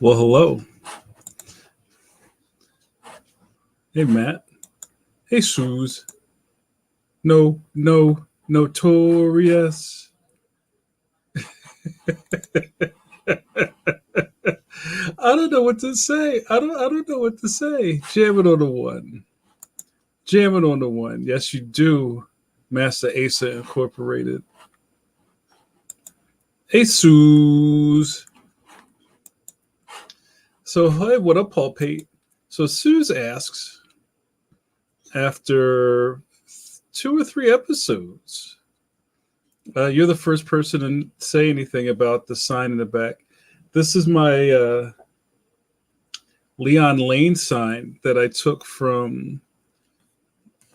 Well, hello. Hey, Matt. Hey, Suze. No, notorious. I don't know what to say. I don't know what to say. Jamming on the one. Jamming on the one. Yes, you do. Master Asa Incorporated. Hey, Suze. So, hey, what up, Paul Pate? So, Suze asks, after 2 or 3 episodes, you're the first person to say anything about the sign in the back. This is my Leon Lane sign that I took from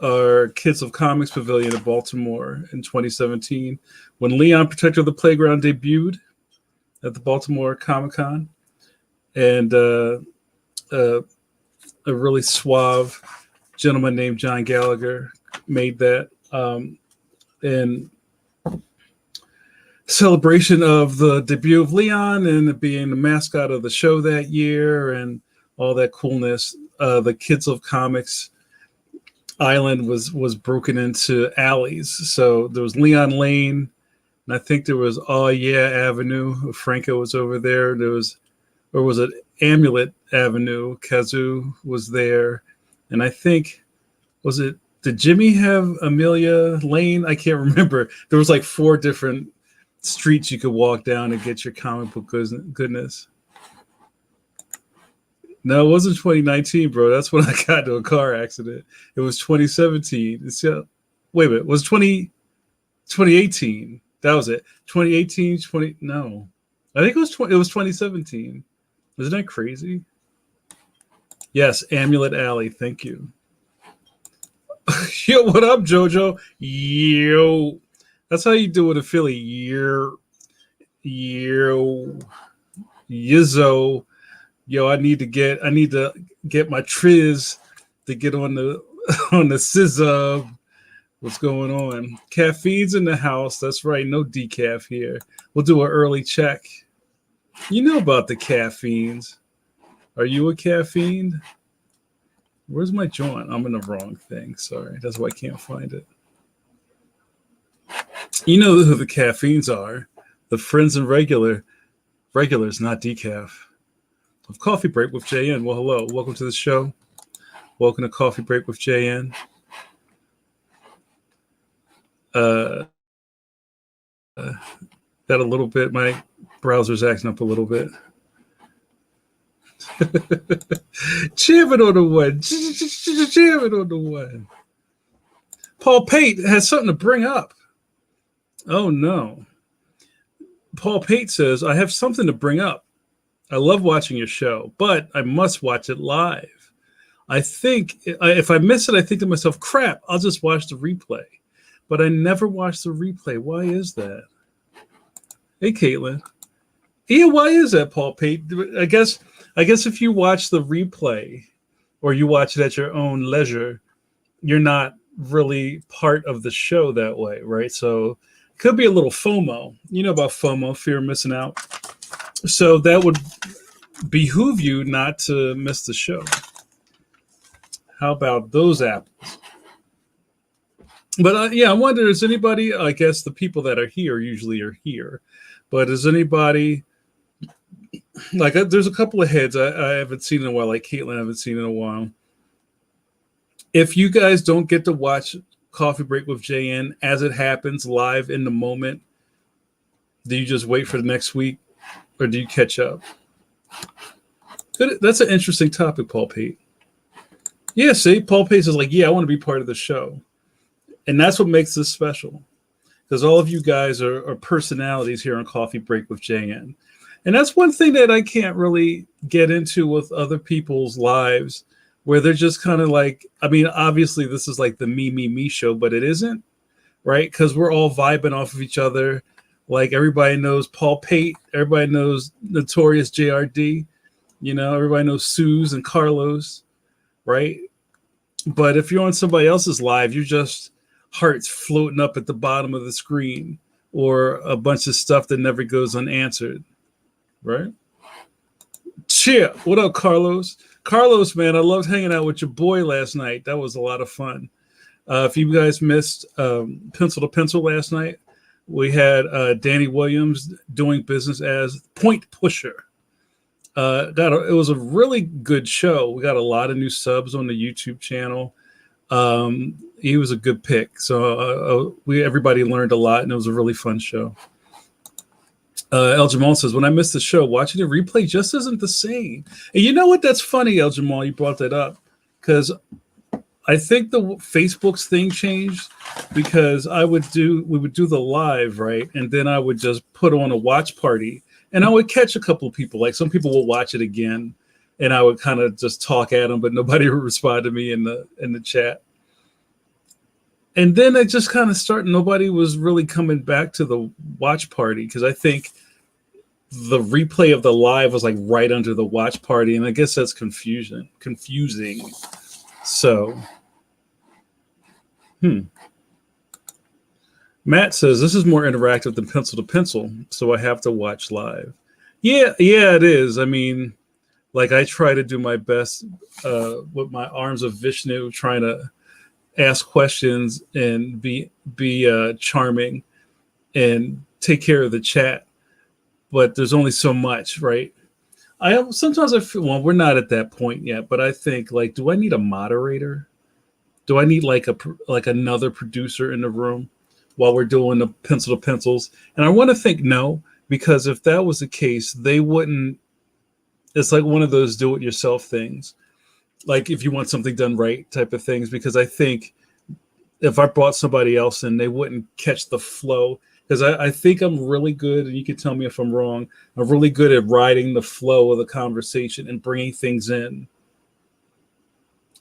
our Kids of Comics Pavilion in Baltimore in 2017 when Leon Protector of the Playground debuted at the Baltimore Comic Con. And a really suave gentleman named John Gallagher made that. In celebration of the debut of Leon and it being the mascot of the show that year and all that coolness, the Kids of Comics Island was broken into alleys. So there was Leon Lane, and I think there was Oh Yeah Avenue. Franco was over there. There was, or was it Amulet Avenue? Kazoo was there, and I think did Jimmy have Amelia Lane? I can't remember. There was like 4 different streets you could walk down and get your comic book goodness. No, it wasn't 2019, bro. That's when I got into a car accident. It was 2017. Wait a minute. Was 2018? That was it. 2018, 20. No. I think it was 2017. Isn't that crazy? Yes, Amulet Alley. Thank you. Yo, what up, JoJo? Yo. That's how you do it in Philly. Yo. Yizzo. Yo, I need to get my Triz to get on the on the SZA. What's going on? Caffeine's in the house. That's right. No decaf here. We'll do an early check. You know about the caffeines. Are you a caffeine? Where's my joint? I'm in the wrong thing. Sorry. That's why I can't find it. You know who the caffeines are. The friends and regulars, not decaf. Of Coffee Break with JN. Well, hello. Welcome to the show. Welcome to Coffee Break with JN. That a little bit. My browser's acting up a little bit. Jamming on the one. Jamming on the one. Paul Pate has something to bring up. Oh, no. Paul Pate says, I have something to bring up. I love watching your show, but I must watch it live. I think if I miss it, I think to myself, crap, I'll just watch the replay. But I never watch the replay. Why is that? Hey, Caitlin. Yeah, why is that, Paul Pate? I guess if you watch the replay or you watch it at your own leisure, you're not really part of the show that way, right? So it could be a little FOMO. You know about FOMO, fear of missing out. So that would behoove you not to miss the show. How about those apples? But yeah, I wonder, is anybody, I guess the people that are here usually are here, but is anybody, like there's a couple of heads I haven't seen in a while, like Caitlin I haven't seen in a while. If you guys don't get to watch Coffee Break with JN as it happens live in the moment, do you just wait for the next week? Or do you catch up? That's an interesting topic, Paul Pate. Yeah, see, Paul Pate is like, yeah, I want to be part of the show. And that's what makes this special. Because all of you guys are personalities here on Coffee Break with JN. And that's one thing that I can't really get into with other people's lives, where they're just kind of like, I mean, obviously this is like the me show, but it isn't, right? Because we're all vibing off of each other. Like everybody knows Paul Pate, everybody knows Notorious JRD, you know, everybody knows Suze and Carlos, right? But if you're on somebody else's live, you're just hearts floating up at the bottom of the screen or a bunch of stuff that never goes unanswered, right? Cheer. What up, Carlos? Carlos, man, I loved hanging out with your boy last night. That was a lot of fun. If you guys missed Pencil to Pencil last night, we had Danny Williams doing business as Point Pusher. It was a really good show. We got a lot of new subs on the YouTube channel. He was a good pick. So everybody learned a lot, and it was a really fun show. El Jamal says, when I missed the show, watching the replay just isn't the same. And you know what? That's funny, El Jamal, you brought that up. Because I think the Facebook's thing changed because we would do the live, right? And then I would just put on a watch party. And I would catch a couple of people. Like some people will watch it again. And I would kind of just talk at them, but nobody would respond to me in the chat. And then it just kind of started. Nobody was really coming back to the watch party because I think the replay of the live was like right under the watch party. And I guess that's confusing. So, Matt says, this is more interactive than Pencil to Pencil, so I have to watch live. Yeah, it is. I mean, like I try to do my best with my arms of Vishnu, trying to ask questions and be charming and take care of the chat. But there's only so much, right? Sometimes I feel, well, we're not at that point yet, but I think like, do I need a moderator? Do I need like another producer in the room while we're doing the Pencil to Pencils? And I want to think no, because if that was the case, they wouldn't. It's like one of those do-it-yourself things, like if you want something done right type of things. Because I think if I brought somebody else in, they wouldn't catch the flow. Because I think I'm really good, and you can tell me if I'm wrong. I'm really good at riding the flow of the conversation and bringing things in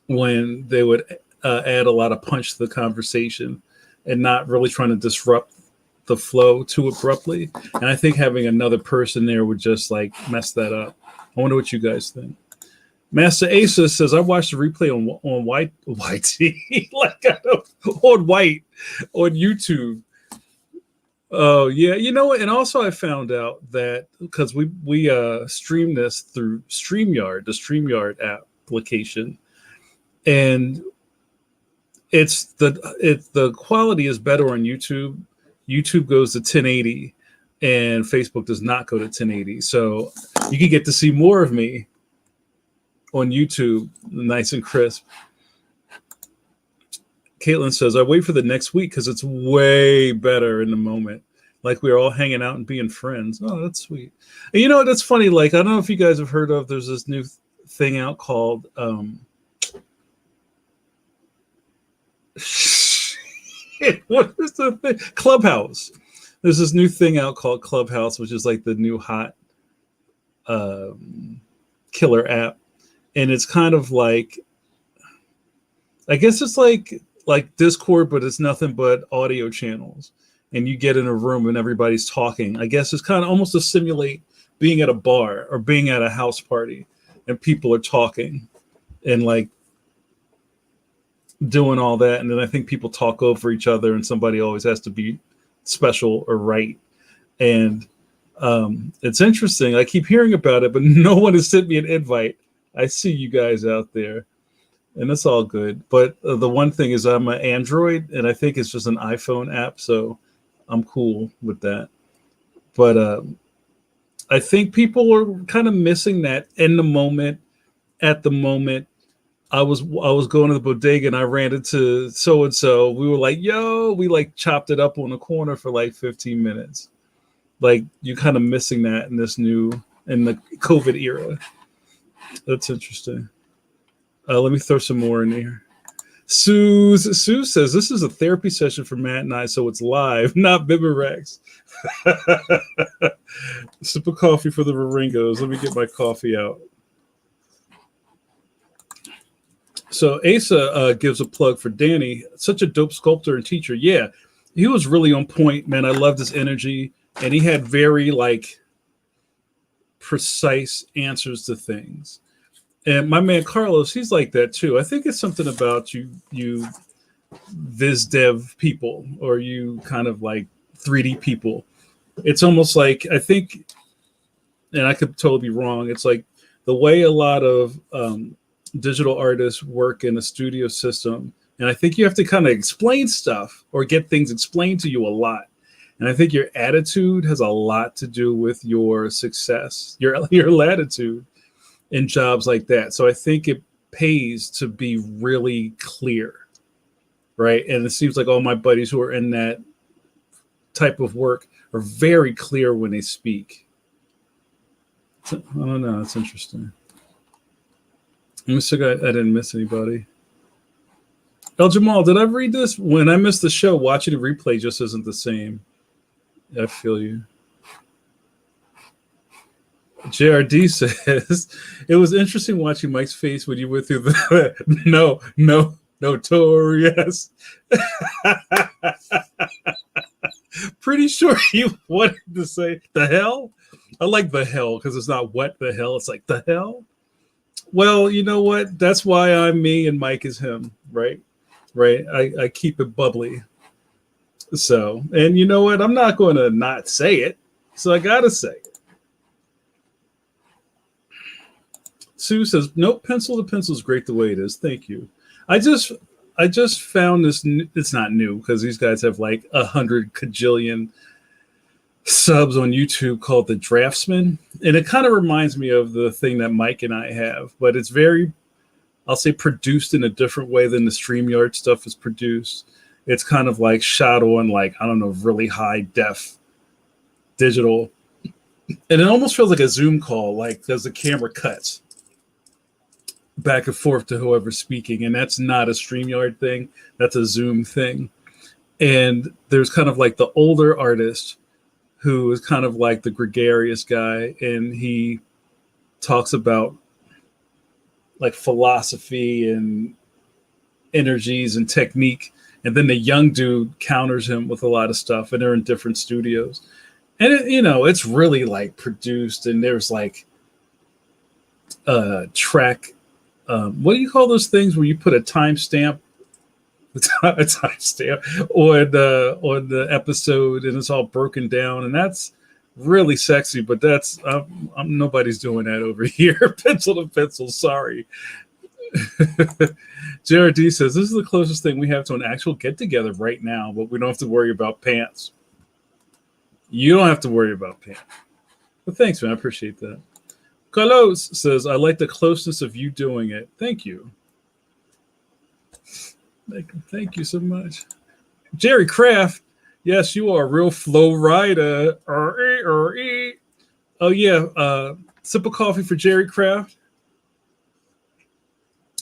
when they would add a lot of punch to the conversation and not really trying to disrupt the flow too abruptly. And I think having another person there would just like mess that up. I wonder what you guys think. Master Asa says, I watched the replay on white on white on YouTube. Oh yeah, you know what? And also I found out that because we stream this through StreamYard, the StreamYard application, and the quality is better on YouTube. YouTube goes to 1080, and Facebook does not go to 1080. So you can get to see more of me on YouTube, nice and crisp. Caitlin says, I wait for the next week because it's way better in the moment. Like we're all hanging out and being friends. Oh, that's sweet. And you know, that's funny. Like, I don't know if you guys have heard of, there's this new thing out called what is the thing? Clubhouse. There's this new thing out called Clubhouse, which is like the new hot killer app. And it's kind of like, I guess it's like Discord, but it's nothing but audio channels. And you get in a room and everybody's talking. I guess it's kind of almost to simulate being at a bar or being at a house party and people are talking and like doing all that. And then I think people talk over each other and somebody always has to be special or right. And it's interesting. I keep hearing about it, but no one has sent me an invite. I see you guys out there. And it's all good. But the one thing is I'm an Android, and I think it's just an iPhone app, so I'm cool with that. But I think people are kind of missing that in the moment. At the moment, I was going to the bodega, and I ran into so-and-so. We were like, yo, we like chopped it up on the corner for like 15 minutes. Like, you're kind of missing that in the COVID era. That's interesting. Let me throw some more in here. Sue says, this is a therapy session for Matt and I, so it's live, not Bibirex. Sip of coffee for the Raringos. Let me get my coffee out. So Asa gives a plug for Danny. Such a dope sculptor and teacher. Yeah, he was really on point, man. I loved his energy. And he had very, like, precise answers to things. And my man Carlos, he's like that too. I think it's something about you viz dev people, or you kind of like 3D people. It's almost like, I think, and I could totally be wrong, it's like the way a lot of digital artists work in a studio system, and I think you have to kind of explain stuff or get things explained to you a lot. And I think your attitude has a lot to do with your success, your latitude in jobs like that. So I think it pays to be really clear, right? And it seems like all my buddies who are in that type of work are very clear when they speak. I don't know. It's interesting. Let me see. I didn't miss anybody. El Jamal, did I read this? When I missed the show, watching the replay just isn't the same. I feel you. JRD says, it was interesting watching Mike's face when you went through the notorious. Pretty sure he wanted to say the hell. I like the hell because it's not what the hell. It's like the hell. Well, you know what? That's why I'm me and Mike is him, right? Right. I keep it bubbly. So, and you know what? I'm not going to not say it. So I got to say it. Sue says, nope, pencil to pencil is great the way it is. Thank you. I just found this. It's not new because these guys have like 100 kajillion subs on YouTube called The Draftsman. And it kind of reminds me of the thing that Mike and I have, but it's very, I'll say, produced in a different way than the StreamYard stuff is produced. It's kind of like shot on like, I don't know, really high def digital. And it almost feels like a Zoom call, like as the camera cuts back and forth to whoever's speaking. And that's not a StreamYard thing. That's a Zoom thing. And there's kind of like the older artist who is kind of like the gregarious guy. And he talks about like philosophy and energies and technique. And then the young dude counters him with a lot of stuff, and they're in different studios. And, it's really like produced, and there's like track. What do you call those things where you put a timestamp? A timestamp on the episode, and it's all broken down, and that's really sexy. But that's nobody's doing that over here. Pencil to pencil. Sorry. JRD says, this is the closest thing we have to an actual get-together right now, but we don't have to worry about pants. You don't have to worry about pants. But thanks, man. I appreciate that. Carlos says, I like the closeness of you doing it. Thank you. Thank you so much. Jerry Kraft, yes, you are a real flow rider. Oh, yeah. Sip of coffee for Jerry Kraft,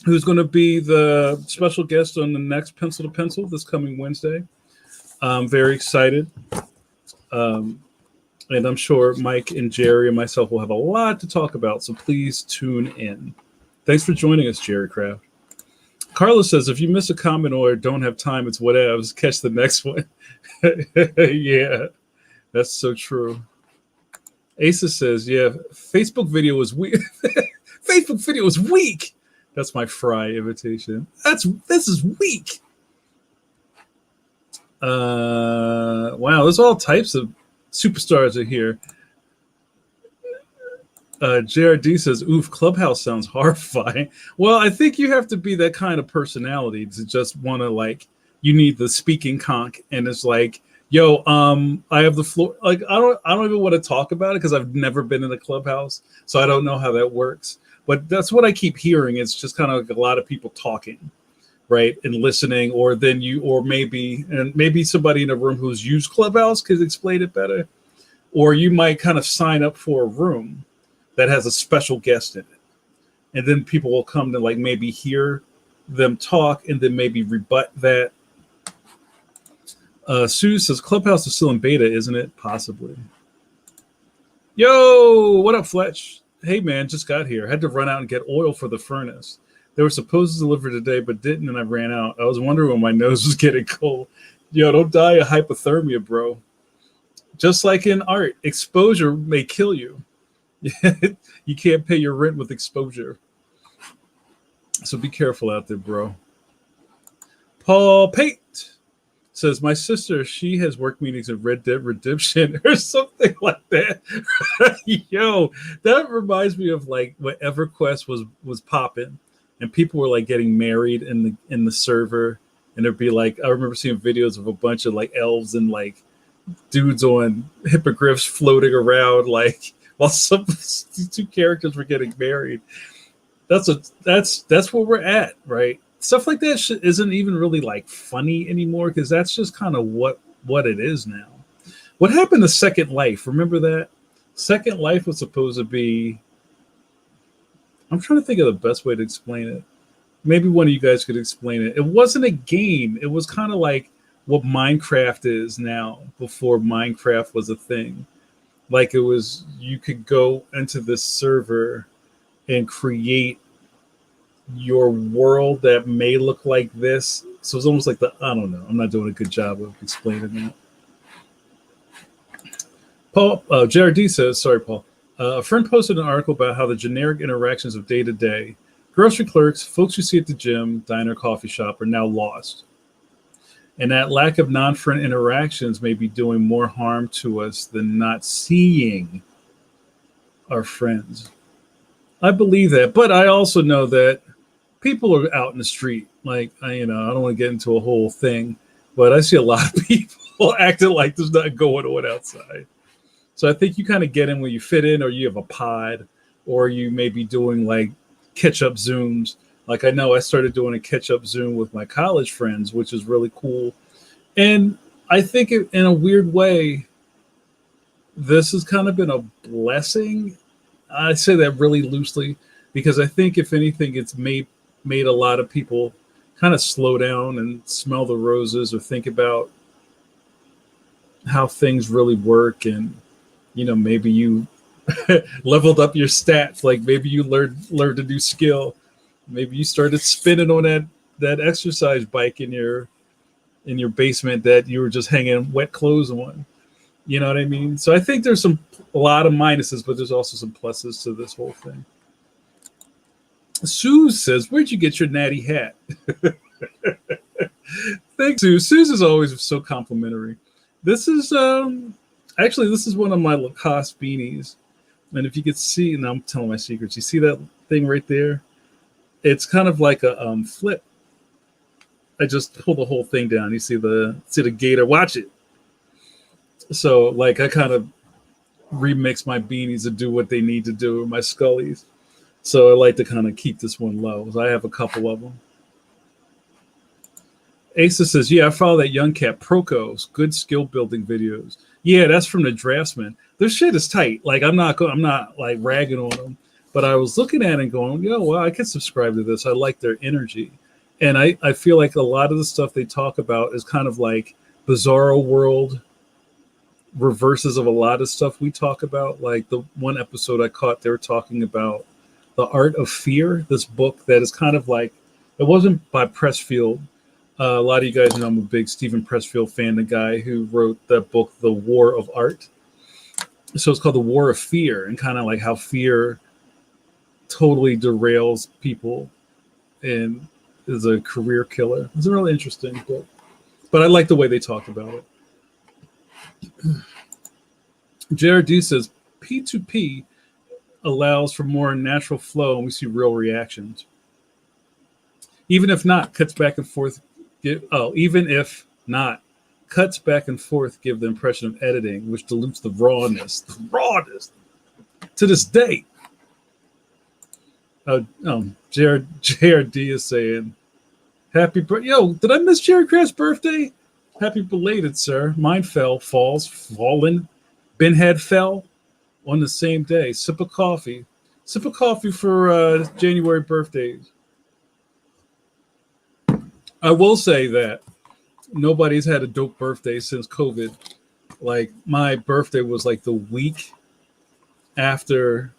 who's going to be the special guest on the next Pencil to Pencil this coming Wednesday. I'm very excited. And I'm sure Mike and Jerry and myself will have a lot to talk about, so please tune in. Thanks for joining us, Jerry Kraft. Carlos says, if you miss a comment or don't have time, it's whatever. Just catch the next one. Yeah, that's so true. Asa says, yeah, Facebook video was weak. Facebook video was weak. That's my Fry invitation. This is weak. Wow, there's all types of superstars are here. JRD says, oof, Clubhouse sounds horrifying. Well, I think you have to be that kind of personality to just want to, like, you need the speaking conch, and it's like, yo, I have the floor. Like, I don't even want to talk about it because I've never been in a Clubhouse, so I don't know how that works. But that's what I keep hearing. It's just kind of like a lot of people talking, right, and listening, or maybe somebody in a room who's used Clubhouse could explain it better, or you might kind of sign up for a room that has a special guest in it, and then people will come to like maybe hear them talk and then maybe rebut that. Sue says Clubhouse is still in beta, isn't it? Possibly. Yo, what up, Fletch? Hey man, just got here. Had to run out and get oil for the furnace. They were supposed to deliver today, but didn't, and I ran out. I was wondering when my nose was getting cold. Yo, don't die of hypothermia, bro. Just like in art, exposure may kill you. You can't pay your rent with exposure. So be careful out there, bro. Paul Pate says my sister, she has work meetings in Red Dead Redemption or something like that. Yo, that reminds me of like when EverQuest was popping, and people were like getting married in the server, and there'd be like I remember seeing videos of a bunch of like elves and like dudes on hippogriffs floating around like while some two characters were getting married. That's where we're at, right? Stuff like that isn't even really like funny anymore because that's just kind of what it is now. What happened to Second Life? Remember that? Second Life was supposed to be. I'm trying to think of the best way to explain it. Maybe one of you guys could explain it. It wasn't a game. It was kind of like what Minecraft is now before Minecraft was a thing. Like it was, you could go into this server and create your world that may look like this. So it's almost like I don't know. I'm not doing a good job of explaining that. Paul, JRD says, sorry, Paul. A friend posted an article about how the generic interactions of day to day, grocery clerks, folks you see at the gym, diner, coffee shop are now lost. And that lack of non friend interactions may be doing more harm to us than not seeing our friends. I believe that. But I also know that people are out in the street. Like, I don't want to get into a whole thing, but I see a lot of people acting like there's nothing going on outside. So I think you kind of get in where you fit in, or you have a pod, or you may be doing like catch up Zooms. Like I know I started doing a catch up Zoom with my college friends, which is really cool. And I think in a weird way, this has kind of been a blessing. I say that really loosely because I think if anything, it's made a lot of people kind of slow down and smell the roses or think about how things really work. And maybe you leveled up your stats, like maybe you learned a new skill, maybe you started spinning on that exercise bike in your basement that you were just hanging wet clothes on. You know what I mean? So I think there's a lot of minuses, but there's also some pluses to this whole thing. Sue says, where'd you get your natty hat? Thanks, Sue. Sue's always so complimentary. This is actually this is one of my Lacoste beanies. And if you could see, and I'm telling my secrets, you see that thing right there? It's kind of like a flip. I just pull the whole thing down. You see the gator. Watch it. So like I kind of remix my beanies to do what they need to do with my Scullies. So I like to kind of keep this one low. So I have a couple of them. Asa says, yeah, I follow that Young Cat Proco's good skill building videos. Yeah, that's from the Draftsman. Their shit is tight. Like I'm not like ragging on them, but I was looking at it and going, well, I could subscribe to this. I like their energy. And I feel like a lot of the stuff they talk about is kind of like bizarro world reverses of a lot of stuff we talk about. Like the one episode I caught, they were talking about The Art of Fear, this book that is kind of like, it wasn't by Pressfield. A lot of you guys know I'm a big Stephen Pressfield fan, the guy who wrote that book, The War of Art. So it's called The War of Fear, and kind of like how fear totally derails people and is a career killer. It's really interesting book. But I like the way they talk about it. JRD says P2P allows for more natural flow and we see real reactions. Even if not, cuts back and forth. Even if not, cuts back and forth give the impression of editing, which dilutes the rawness. To this day. JRD is saying, happy birthday. Yo, did I miss Jerry Craft's birthday? Happy belated, sir. Mine fallen. Binhead fell on the same day. Sip of coffee. Sip of coffee for January birthdays. I will say that nobody's had a dope birthday since COVID. Like my birthday was like the week after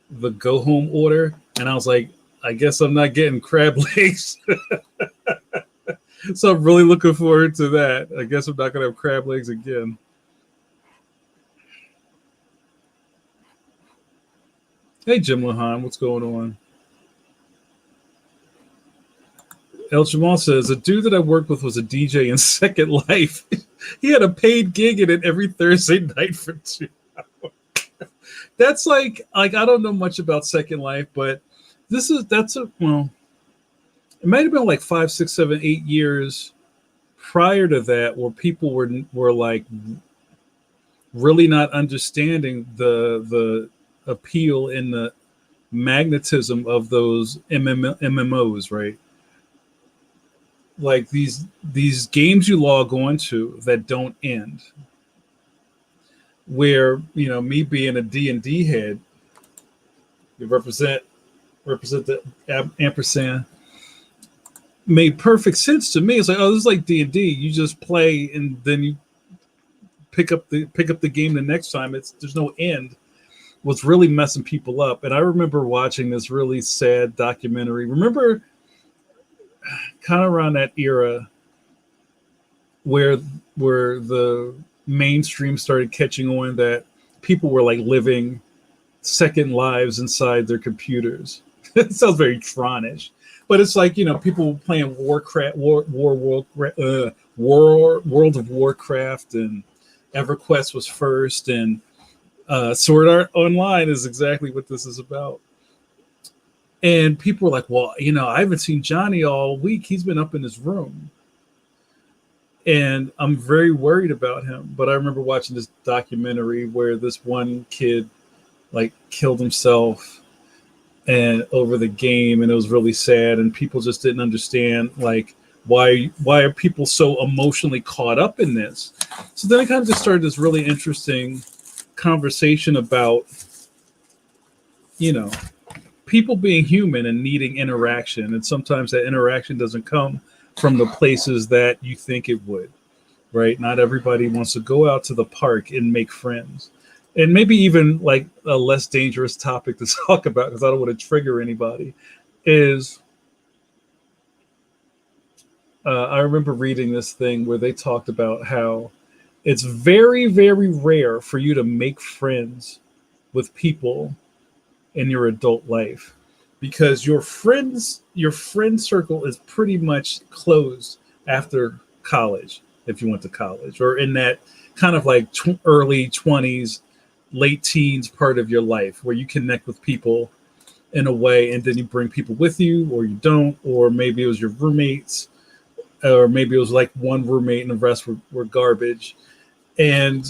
the go home order, and I was like, I guess I'm not getting crab legs. So I'm really looking forward to that. I guess I'm not gonna have crab legs again. Hey Jim Lahan, what's going on? El Jamal says, a dude that I worked with was a DJ in Second Life. He had a paid gig in it every Thursday night for 2 hours. That's like I don't know much about Second Life, but well, it might have been like 5, 6, 7, 8 years prior to that where people were like really not understanding the appeal and the magnetism of those MMOs, right? Like these games you log on to that don't end, where me being a D&D head, you represent the ampersand, made perfect sense to me. It's like, oh, this is like D&D. You just play and then you pick up the game the next time. There's no end. Was really messing people up. And I remember watching this really sad documentary. Remember kind of around that era where the mainstream started catching on that people were like living second lives inside their computers. It sounds very Tronish, but it's like, people playing Warcraft, World of Warcraft, and EverQuest was first, and Sword Art Online is exactly what this is about. And people were like, well, I haven't seen Johnny all week. He's been up in his room. And I'm very worried about him. But I remember watching this documentary where this one kid like killed himself and over the game, and it was really sad, and people just didn't understand like why are people so emotionally caught up in this. So then I kind of just started this really interesting conversation about people being human and needing interaction, and sometimes that interaction doesn't come from the places that you think it would, right? Not everybody wants to go out to the park and make friends. And maybe even like a less dangerous topic to talk about, because I don't want to trigger anybody, is I remember reading this thing where they talked about how it's very, very rare for you to make friends with people in your adult life, because your friend circle is pretty much closed after college, if you went to college, or in that kind of like early 20s, late teens part of your life where you connect with people in a way, and then you bring people with you, or you don't, or maybe it was your roommates, or maybe it was like one roommate and the rest were garbage. And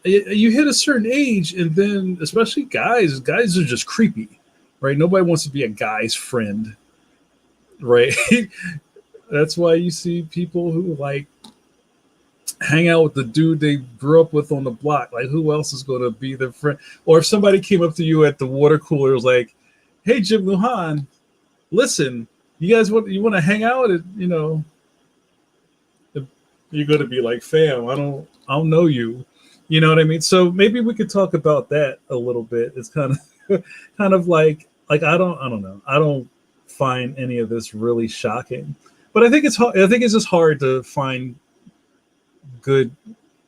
you hit a certain age, and then especially guys are just creepy, right? Nobody wants to be a guy's friend, right? That's why you see people who like hang out with the dude they grew up with on the block. Like, who else is going to be their friend? Or if somebody came up to you at the water cooler, was like, hey, Jim Luhan, listen, you want to hang out? You're going to be like, fam, I don't know you. You know what I mean? So maybe we could talk about that a little bit. It's kind of like I don't know. I don't find any of this really shocking, but I think it's hard. I think it's just hard to find good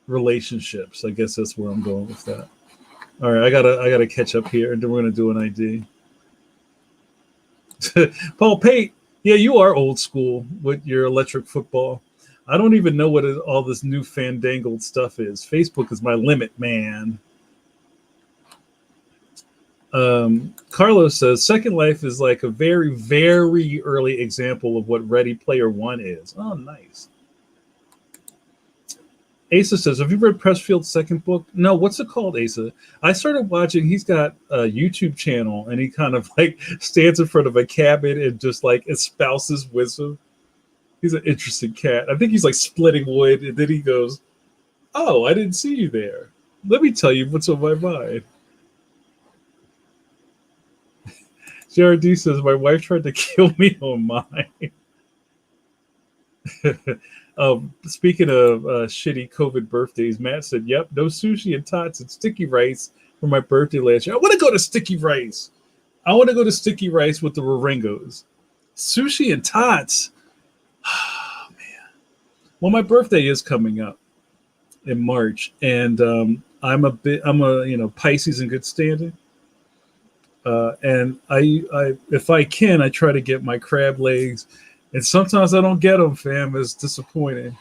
relationships. I guess that's where I'm going with that. All right, I gotta catch up here, and then we're gonna do an ID. Paul Pate, yeah, you are old school with your electric football. I don't even know what all this new fandangled stuff is. Facebook is my limit, man. Carlos says Second Life is like a very, very early example of what Ready Player One is. Oh, nice. Asa says, have you read Pressfield's second book? No, what's it called, Asa? I started watching, he's got a YouTube channel, and he kind of like stands in front of a cabin and just like espouses wisdom. He's an interesting cat. I think he's like splitting wood, and then he goes, oh, I didn't see you there. Let me tell you what's on my mind. JRD says, my wife tried to kill me on mine. Speaking of shitty COVID birthdays, Matt said, yep, no sushi and tots and sticky rice for my birthday last year. I want to go to sticky rice. I want to go to sticky rice with the Warengos. Sushi and tots. Oh, man. Well, my birthday is coming up in March, and I'm a Pisces in good standing. And I if I can, I try to get my crab legs And sometimes I don't get them, fam. It's disappointing.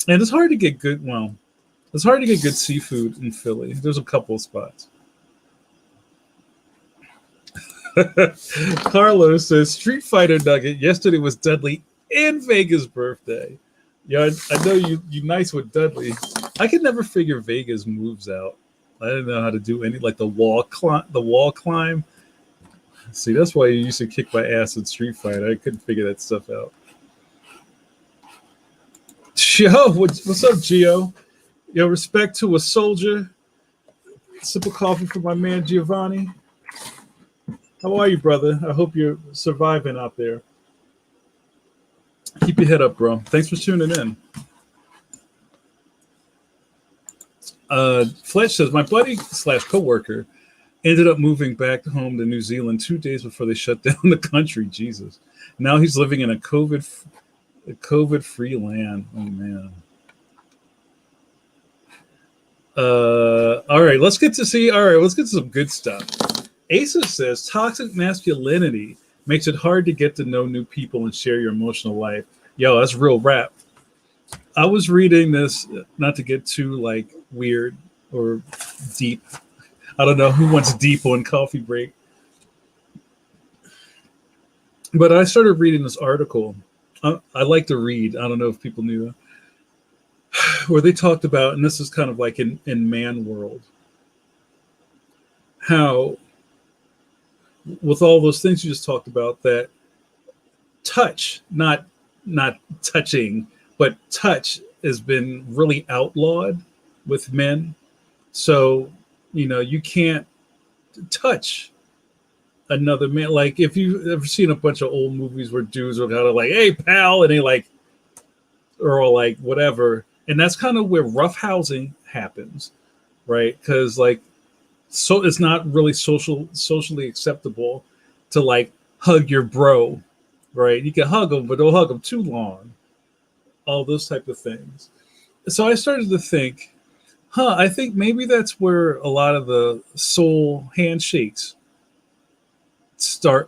And it's hard to get good. Well, it's hard to get good seafood in Philly. There's a couple of spots. Carlos says Street Fighter Nugget. Yesterday was Dudley and Vega's birthday. Yeah, I know you nice with Dudley. I could never figure Vega's moves out. I didn't know how to do any like the wall climb. See, that's why you used to kick my ass in Street Fighter. I couldn't figure that stuff out. Yo, what's up, Gio? Yo, respect to a soldier. Sip of coffee for my man Giovanni. How are you, brother? I hope you're surviving out there. Keep your head up, bro. Thanks for tuning in. Fletch says, my buddy / coworker ended up moving back home to New Zealand 2 days before they shut down the country. Jesus. Now he's living in a COVID-free land. Oh, man. All right, let's get to some good stuff. Asa says, toxic masculinity makes it hard to get to know new people and share your emotional life. Yo, that's real rap. I was reading this, not to get too like weird or deep. I don't know who wants deep on coffee break. But I started reading this article. I like to read. I don't know if people knew that. Where they talked about, and this is kind of like in man world, how with all those things you just talked about, that touch, not touching, but touch has been really outlawed with men. So, you can't touch another man. Like if you've ever seen a bunch of old movies where dudes are kind of like, hey, pal, and they like, or all like whatever. And that's kind of where roughhousing happens, right? Because like, so it's not really socially acceptable to like hug your bro, right? You can hug him, but don't hug him too long. All those type of things. So I started to think, I think maybe that's where a lot of the soul handshakes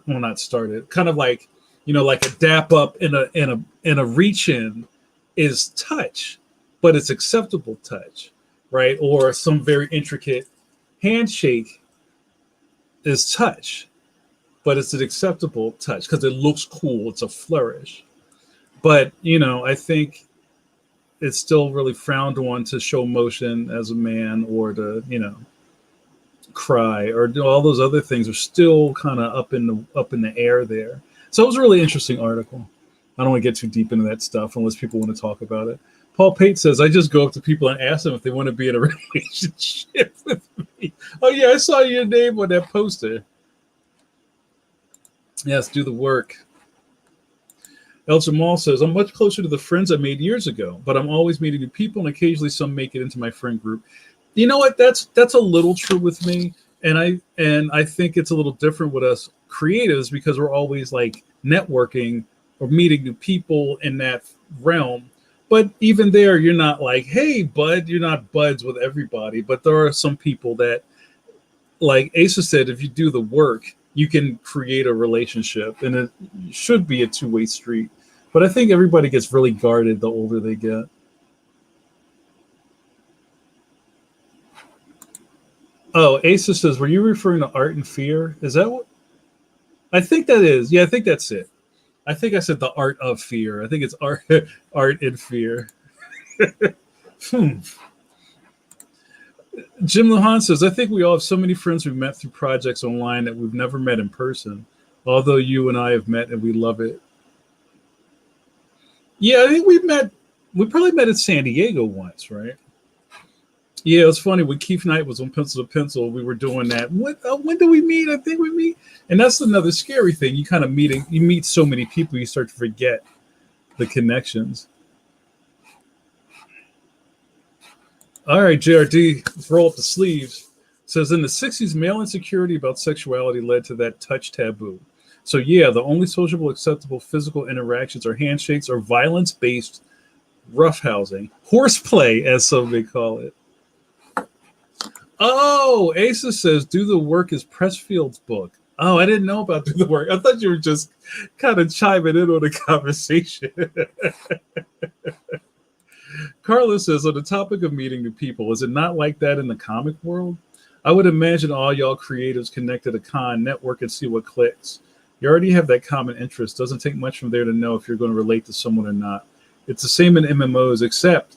not started. Kind of like, like a dap up and a reach in is touch, but it's acceptable touch, right? Or some very intricate handshake is touch, but it's an acceptable touch because it looks cool. It's a flourish. But, I think it's still really frowned on to show emotion as a man or to, cry or do all those other things are still kind of up in the air there. So it was a really interesting article. I don't want to get too deep into that stuff unless people want to talk about it. Paul Pate says, I just go up to people and ask them if they want to be in a relationship with me. Oh, yeah, I saw your name on that poster. Yes, do the work. El Jamal says, I'm much closer to the friends I made years ago, but I'm always meeting new people, and occasionally some make it into my friend group. You know what? That's a little true with me, and I think it's a little different with us creatives because we're always like networking or meeting new people in that realm. But even there, you're not like, hey, bud, you're not buds with everybody. But there are some people that, like Asa said, if you do the work, you can create a relationship, and it should be a two-way street. But I think everybody gets really guarded the older they get. Oh, Asa says, were you referring to art and fear? Is that what? I think that is. Yeah, I think that's it. I think I said the art of fear. I think it's art and fear. Jim Luhan says, I think we all have so many friends we've met through projects online that we've never met in person, although you and I have met and we love it. Yeah, I think we probably met in San Diego once, right? Yeah, it was funny when Keith Knight was on Pencil to Pencil. We were doing that. When do we meet? I think we meet, and that's another scary thing. You kind of meet so many people, you start to forget the connections. All right, JRD, let's roll up the sleeves. It says in the 60s, male insecurity about sexuality led to that touch taboo. So yeah, the only sociable acceptable physical interactions are handshakes or violence-based roughhousing, horseplay, as some may call it. Oh, Asa says, do the work is Pressfield's book. Oh, I didn't know about do the work. I thought you were just kind of chiming in on the conversation. Carlos says, on the topic of meeting new people, is it not like that in the comic world? I would imagine all y'all creatives connect to the con network and see what clicks. You already have that common interest. Doesn't take much from there to know if you're going to relate to someone or not. It's the same in MMOs, except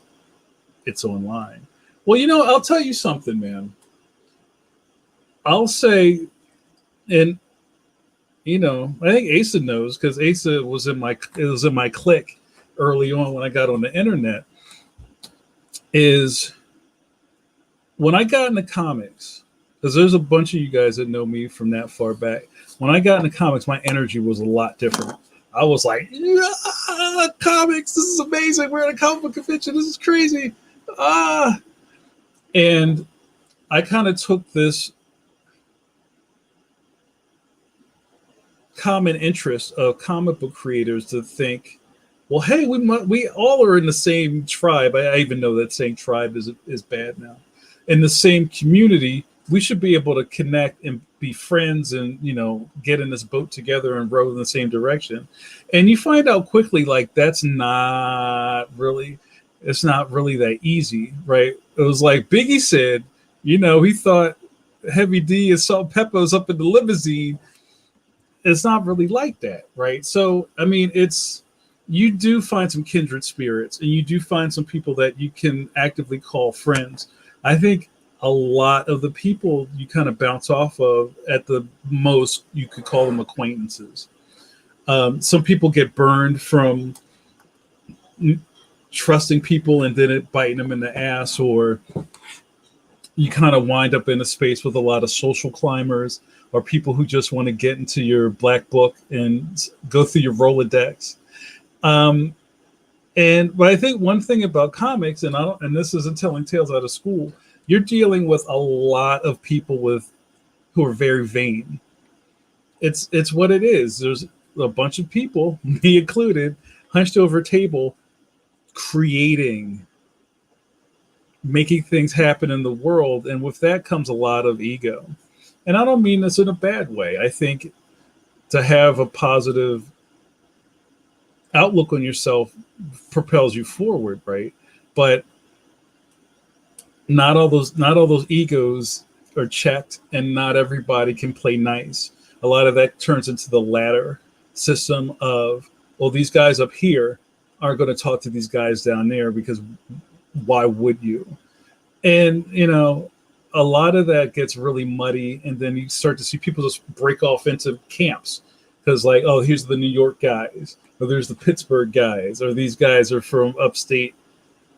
it's online. Well, I'll tell you something, man. I'll say, and I think Asa knows because Asa was in my clique early on when I got on the internet. Is when I got into comics, because there's a bunch of you guys that know me from that far back. When I got into comics, my energy was a lot different. I was like, yeah, comics, this is amazing. We're at a comic book convention. This is crazy. And I kind of took this common interest of comic book creators to think, well, hey, we all are in the same tribe. I even know that saying tribe is bad now. In the same community, we should be able to connect and be friends and, get in this boat together and row in the same direction. And you find out quickly, like, it's not really that easy, right? It was like Biggie said, he thought Heavy D and Salt Pepper was up in the limousine. It's not really like that, right? So, I mean, you do find some kindred spirits and you do find some people that you can actively call friends. I think a lot of the people you kind of bounce off of at the most, you could call them acquaintances. Some people get burned from trusting people and then it biting them in the ass, or you kind of wind up in a space with a lot of social climbers or people who just want to get into your black book and go through your Rolodex. But I think one thing about comics, and this isn't telling tales out of school, you're dealing with a lot of people who are very vain. It's what it is. There's a bunch of people, me included, hunched over a table, creating, making things happen in the world, and with that comes a lot of ego. And I don't mean this in a bad way. I think to have a positive outlook on yourself propels you forward, right? But not all those egos are checked, and not everybody can play nice. A lot of that turns into the ladder system of, well, these guys up here aren't going to talk to these guys down there because why would you? And a lot of that gets really muddy, and then you start to see people just break off into camps because, like, oh, here's the New York guys, or there's the Pittsburgh guys, or these guys are from upstate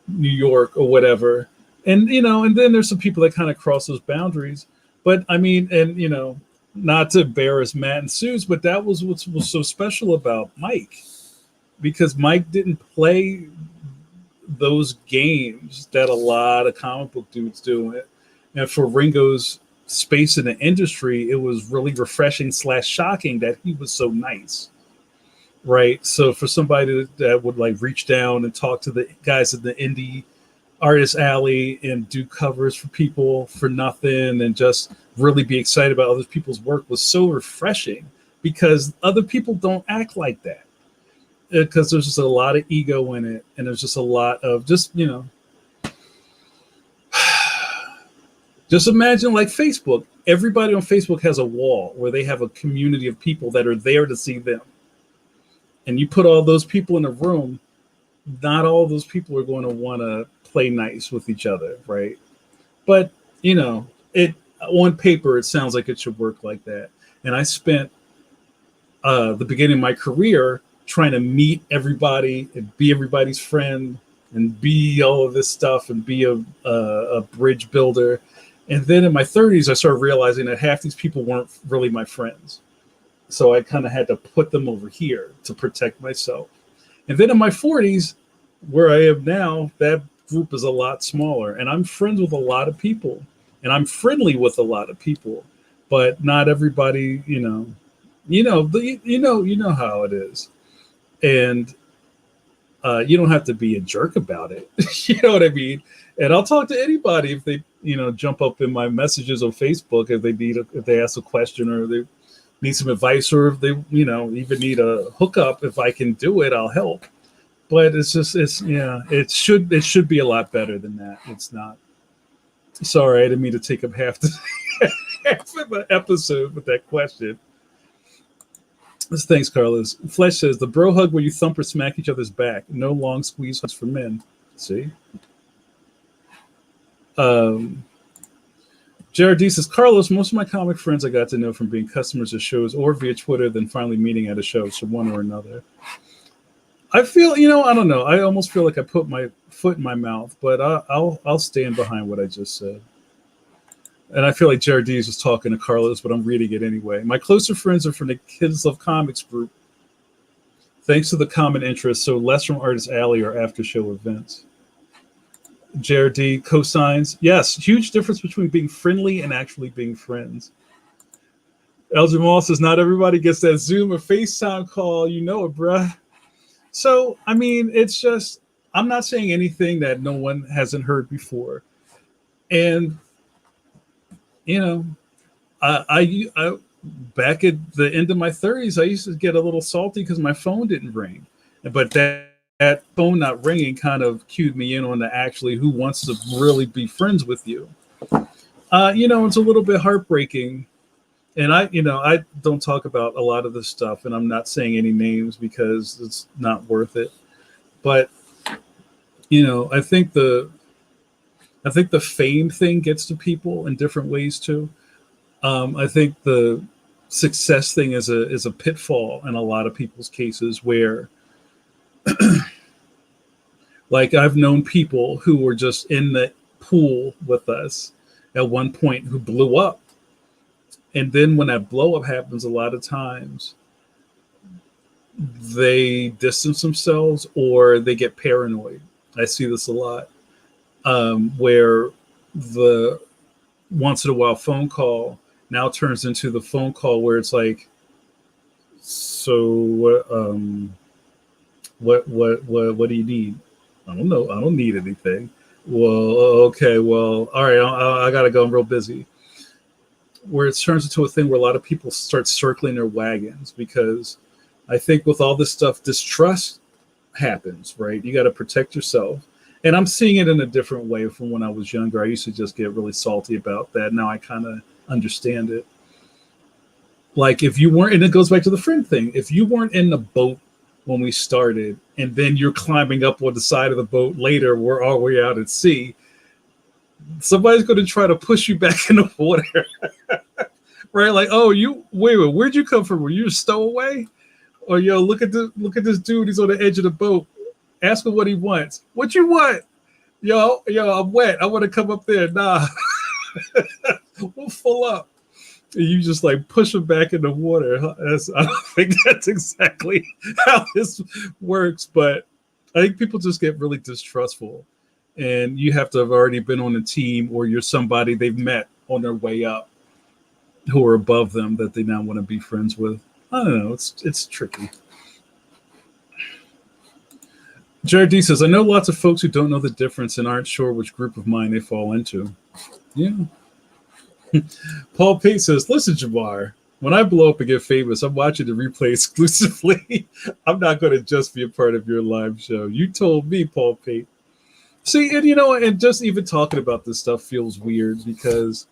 New York or whatever. And, and then there's some people that kind of cross those boundaries. But I mean, and, not to embarrass Matt and Suze, but that was what was so special about Mike, because Mike didn't play those games that a lot of comic book dudes do. And for Ringo's space in the industry, it was really refreshing / shocking that he was so nice. Right. So for somebody that would like reach down and talk to the guys at the indie artist alley and do covers for people for nothing and just really be excited about other people's work was so refreshing, because other people don't act like that, because there's just a lot of ego in it. And there's just a lot of just imagine like Facebook. Everybody on Facebook has a wall where they have a community of people that are there to see them. And you put all those people in a room, not all those people are going to want to play nice with each other, right? But, it on paper, it sounds like it should work like that. And I spent the beginning of my career trying to meet everybody and be everybody's friend and be all of this stuff and be a bridge builder. And then in my 30s, I started realizing that half these people weren't really my friends. So I kind of had to put them over here to protect myself. And then in my 40s, where I am now, that group is a lot smaller. And I'm friends with a lot of people. And I'm friendly with a lot of people. But not everybody, you know how it is. And you don't have to be a jerk about it. You know what I mean? And I'll talk to anybody if they, jump up in my messages on Facebook if they ask a question or they, need some advice, or if they, even need a hookup, if I can do it, I'll help. But it should be a lot better than that. It's not. Sorry, I didn't mean to take up half the episode with that question. Thanks, Carlos. Flesh says the bro hug where you thump or smack each other's back. No long squeeze hugs for men. See. JRD says, Carlos, most of my comic friends I got to know from being customers of shows or via Twitter, then finally meeting at a show, so one or another. I feel, I don't know. I almost feel like I put my foot in my mouth, but I'll stand behind what I just said. And I feel like JRD is just talking to Carlos, but I'm reading it anyway. My closer friends are from the Kids Love Comics group, thanks to the common interest, so less from Artist Alley or after show events. JRD cosigns, yes, huge difference between being friendly and actually being friends. El Jamal says, not everybody gets that Zoom or FaceTime call. You know it, bruh. So, I mean, it's just, I'm not saying anything that no one hasn't heard before. And, I back at the end of my 30s, I used to get a little salty because my phone didn't ring. But that phone not ringing kind of cued me in on the actually who wants to really be friends with you. It's a little bit heartbreaking. And I don't talk about a lot of this stuff, and I'm not saying any names because it's not worth it. But, I think the fame thing gets to people in different ways too. I think the success thing is a pitfall in a lot of people's cases where like I've known people who were just in the pool with us at one point who blew up. And then when that blow up happens, a lot of times they distance themselves or they get paranoid. I see this a lot, where the once in a while phone call now turns into the phone call where it's like, so what do you need? I don't know. I don't need anything. Well, okay. Well, all right. I gotta go. I'm real busy. Where it turns into a thing where a lot of people start circling their wagons because I think with all this stuff, distrust happens, right? You got to protect yourself. And I'm seeing it in a different way from when I was younger. I used to just get really salty about that. Now I kind of understand it. Like if you weren't, and it goes back to the friend thing. If you weren't in the boat when we started, and then you're climbing up on the side of the boat later, we're all the way out at sea, somebody's going to try to push you back in the water. Right? Like, oh, wait, where'd you come from? Were you a stowaway? Or look at this dude. He's on the edge of the boat. Ask him what he wants. What you want? Yo, I'm wet. I want to come up there. Nah, we'll full up. And you just like push him back in the water. I don't think that's exactly how this works, but I think people just get really distrustful. And you have to have already been on a team or you're somebody they've met on their way up who are above them that they now want to be friends with. I don't know. It's tricky. JRD says, I know lots of folks who don't know the difference and aren't sure which group of mine they fall into. Yeah. Paul Pate says, listen, Jamar, when I blow up and get famous, I'm watching the replay exclusively. I'm not going to just be a part of your live show. You told me, Paul Pate. See, and and just even talking about this stuff feels weird because,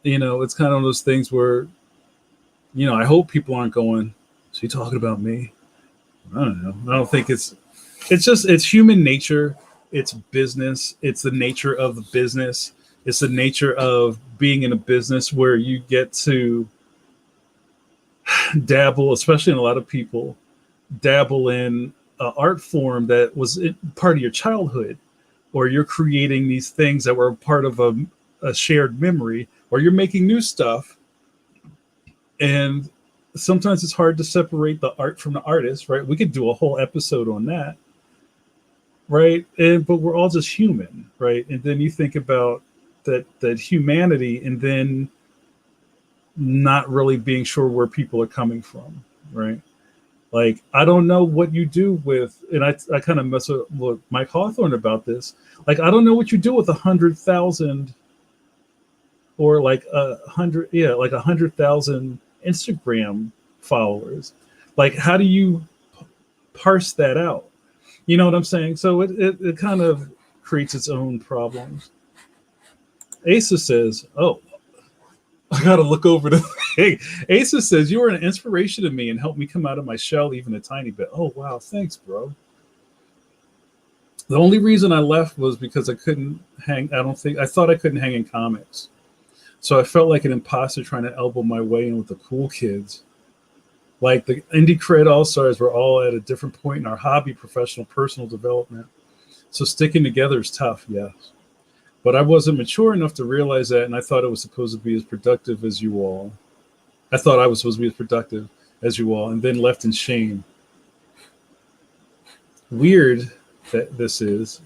it's kind of one of those things where, I hope people aren't going, is he talking about me? I don't know. I don't think it's human nature. It's business. It's the nature of the business. It's the nature of being in a business where you get to dabble, especially in a lot of people, dabble in an art form that was part of your childhood. Or you're creating these things that were part of a shared memory, or you're making new stuff. And sometimes it's hard to separate the art from the artist, right? We could do a whole episode on that, right? But we're all just human, right? And then you think about that humanity and then not really being sure where people are coming from, right? Like, I don't know what you do with, and I kind of mess with Mike Hawthorne about this. Like, I don't know what you do with 100,000 or like 100,000 Instagram followers. Like, how do you parse that out? You know what I'm saying? So it kind of creates its own problems. Asa says, oh, I got to look over the thing. Asa says, you were an inspiration to me and helped me come out of my shell even a tiny bit. Oh, wow. Thanks, bro. The only reason I left was because I couldn't hang. I thought I couldn't hang in comics. So I felt like an imposter trying to elbow my way in with the cool kids. Like the indie cred all-stars were all at a different point in our hobby, professional, personal development. So sticking together is tough, yes. But I wasn't mature enough to realize that, and I thought it was supposed to be as productive as you all. I thought I was supposed to be as productive as you all, and then left in shame. Weird that this is.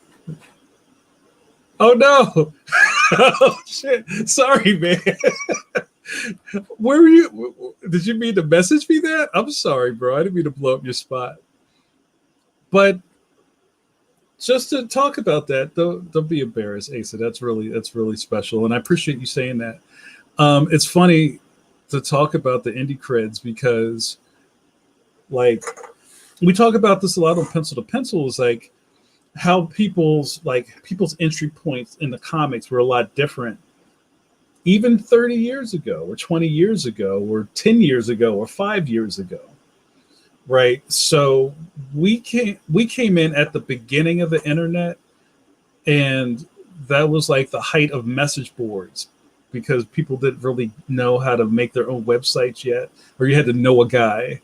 Oh, no. Oh, shit. Sorry, man. Where were you? Did you mean to message me that? I'm sorry, bro. I didn't mean to blow up your spot. But just to talk about that, don't be embarrassed, Asa. That's really special, and I appreciate you saying that. It's funny to talk about the indie creds because, like, we talk about this a lot on Pencil to Pencil. Is like how people's entry points in the comics were a lot different, even 30 years ago, or 20 years ago, or 10 years ago, or 5 years ago. Right. So we came in at the beginning of the internet, and that was like the height of message boards because people didn't really know how to make their own websites yet, or you had to know a guy.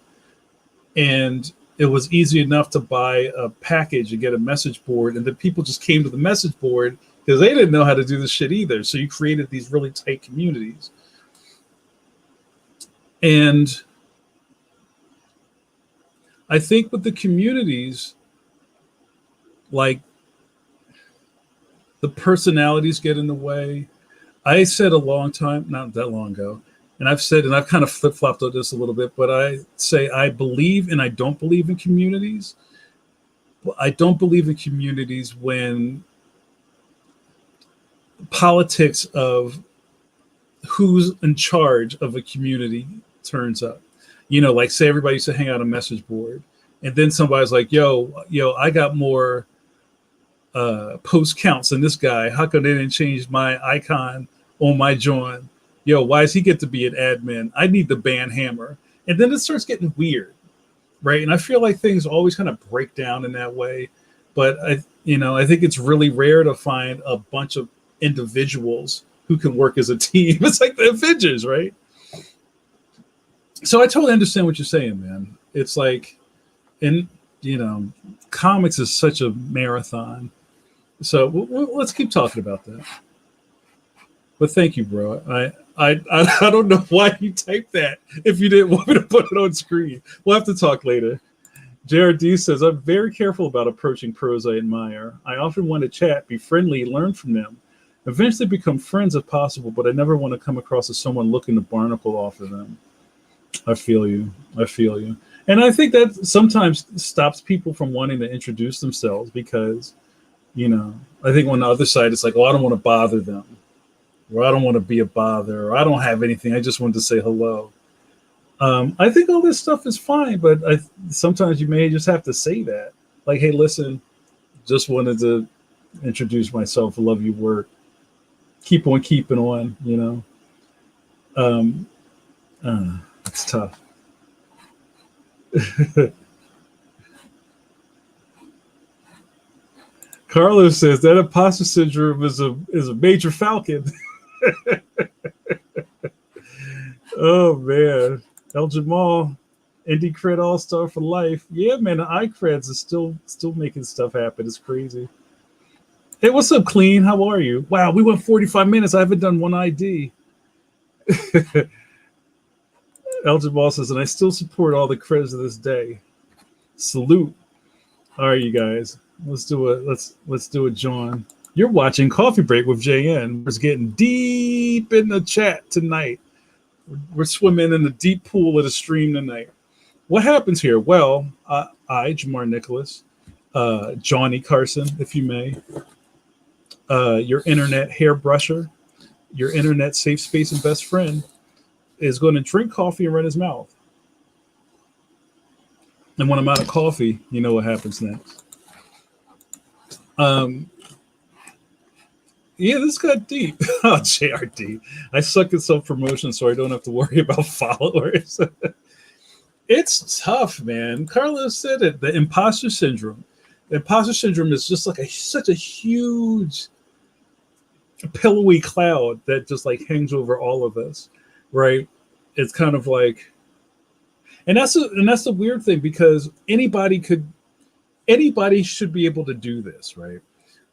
And it was easy enough to buy a package and get a message board. And then people just came to the message board because they didn't know how to do this shit either. So you created these really tight communities. And I think with the communities, like, the personalities get in the way. I said a long time, not that long ago, and I've said, and I've kind of flip-flopped on this a little bit, but I say I believe and I don't believe in communities. I don't believe in communities when politics of who's in charge of a community turns up. You know, like, say everybody used to hang out on a message board, and then somebody's like, yo, I got more post counts than this guy. How come they didn't change my icon on my joint? Yo, why does he get to be an admin? I need the band hammer. And then it starts getting weird, right? And I feel like things always kind of break down in that way. But I think it's really rare to find a bunch of individuals who can work as a team. It's like the Avengers, right? So I totally understand what you're saying, man. It's like, and comics is such a marathon. So let's keep talking about that. But thank you, bro. I don't know why you typed that if you didn't want me to put it on screen. We'll have to talk later. JRD says, I'm very careful about approaching pros I admire. I often want to chat, be friendly, learn from them, eventually become friends if possible, but I never want to come across as someone looking to barnacle off of them. I feel you. And I think that sometimes stops people from wanting to introduce themselves because, I think on the other side, it's like, oh, I don't want to bother them, or I don't want to be a bother, or I don't have anything. I just wanted to say hello. I think all this stuff is fine, but sometimes you may just have to say that. Like, hey, listen, just wanted to introduce myself. I love your work. Keep on keeping on, It's tough. Carlos says that imposter syndrome is a major falcon. Oh man, El Jamal, indie cred all-star for life. Yeah, man, the iCreds is still making stuff happen. It's crazy. Hey, what's up, Clean? How are you? Wow, we went 45 minutes. I haven't done one ID. El Jamal says, and I still support all the creds of this day. Salute. All right, you guys. Let's do it, John. You're watching Coffee Break with JN. We're getting deep in the chat tonight. We're swimming in the deep pool of the stream tonight. What happens here? Well, I, Jamar Nicholas, Johnny Carson, if you may, your internet hairbrusher, your internet safe space and best friend, is going to drink coffee and run his mouth. And when I'm out of coffee, you know what happens next. Yeah, this got deep. Oh, JRD. I suck at self-promotion, so I don't have to worry about followers. It's tough, man. Carlos said it, the imposter syndrome. The imposter syndrome is just like such a huge pillowy cloud that just like hangs over all of us, right? It's kind of like, and that's the weird thing, because anybody should be able to do this, right?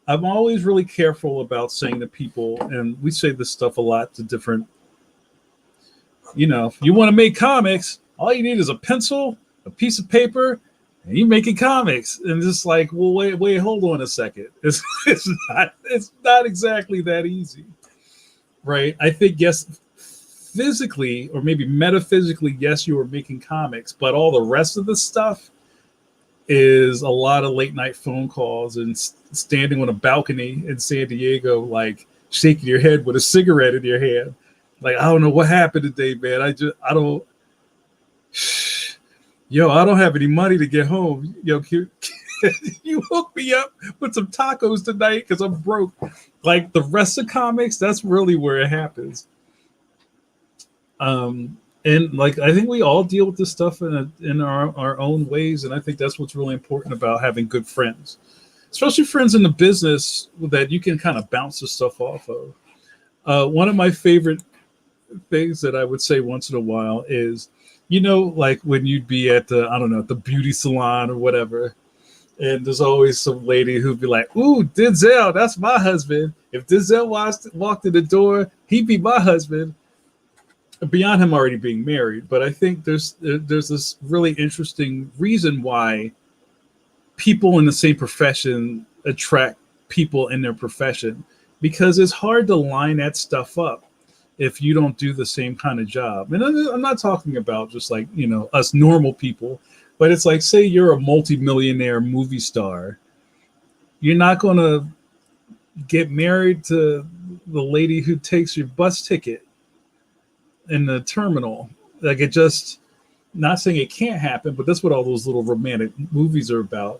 I'm always really careful about saying to people, and we say this stuff a lot to different, if you want to make comics, all you need is a pencil, a piece of paper, and you're making comics. And it's like, well, wait, hold on a second. It's not exactly that easy, right? I think, yes, physically or maybe metaphysically, yes, you are making comics, but all the rest of the stuff is a lot of late night phone calls and standing on a balcony in San Diego, like shaking your head with a cigarette in your hand. Like, I don't know what happened today, man. I don't have any money to get home. You hook me up with some tacos tonight because I'm broke. Like the rest of comics, that's really where it happens. And like, I think we all deal with this stuff in our own ways. And I think that's what's really important about having good friends, especially friends in the business that you can kind of bounce the stuff off of. One of my favorite things that I would say once in a while is, like when you'd be at the beauty salon or whatever, and there's always some lady who'd be like, "Ooh, Denzel, that's my husband. If Denzel walked in the door, he'd be my husband." Beyond him already being married, but I think there's this really interesting reason why people in the same profession attract people in their profession, because it's hard to line that stuff up if you don't do the same kind of job. And I'm not talking about just like, us normal people, but it's like, say you're a multimillionaire movie star, you're not going to get married to the lady who takes your bus ticket in the terminal. Like, it just, not saying it can't happen, but that's what all those little romantic movies are about.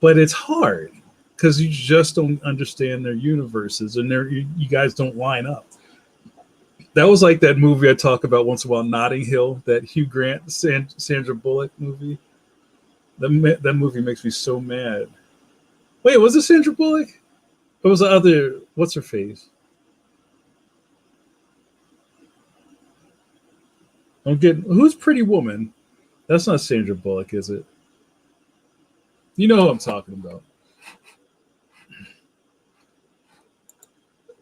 But it's hard because you just don't understand their universes, and you guys don't line up. That was like that movie I talk about once in a while, Notting Hill, that Hugh Grant, Sandra Bullock movie. That movie makes me so mad. Wait, was it Sandra Bullock? Or was the other, what's her face? Who's Pretty Woman? That's not Sandra Bullock, is it? You know who I'm talking about.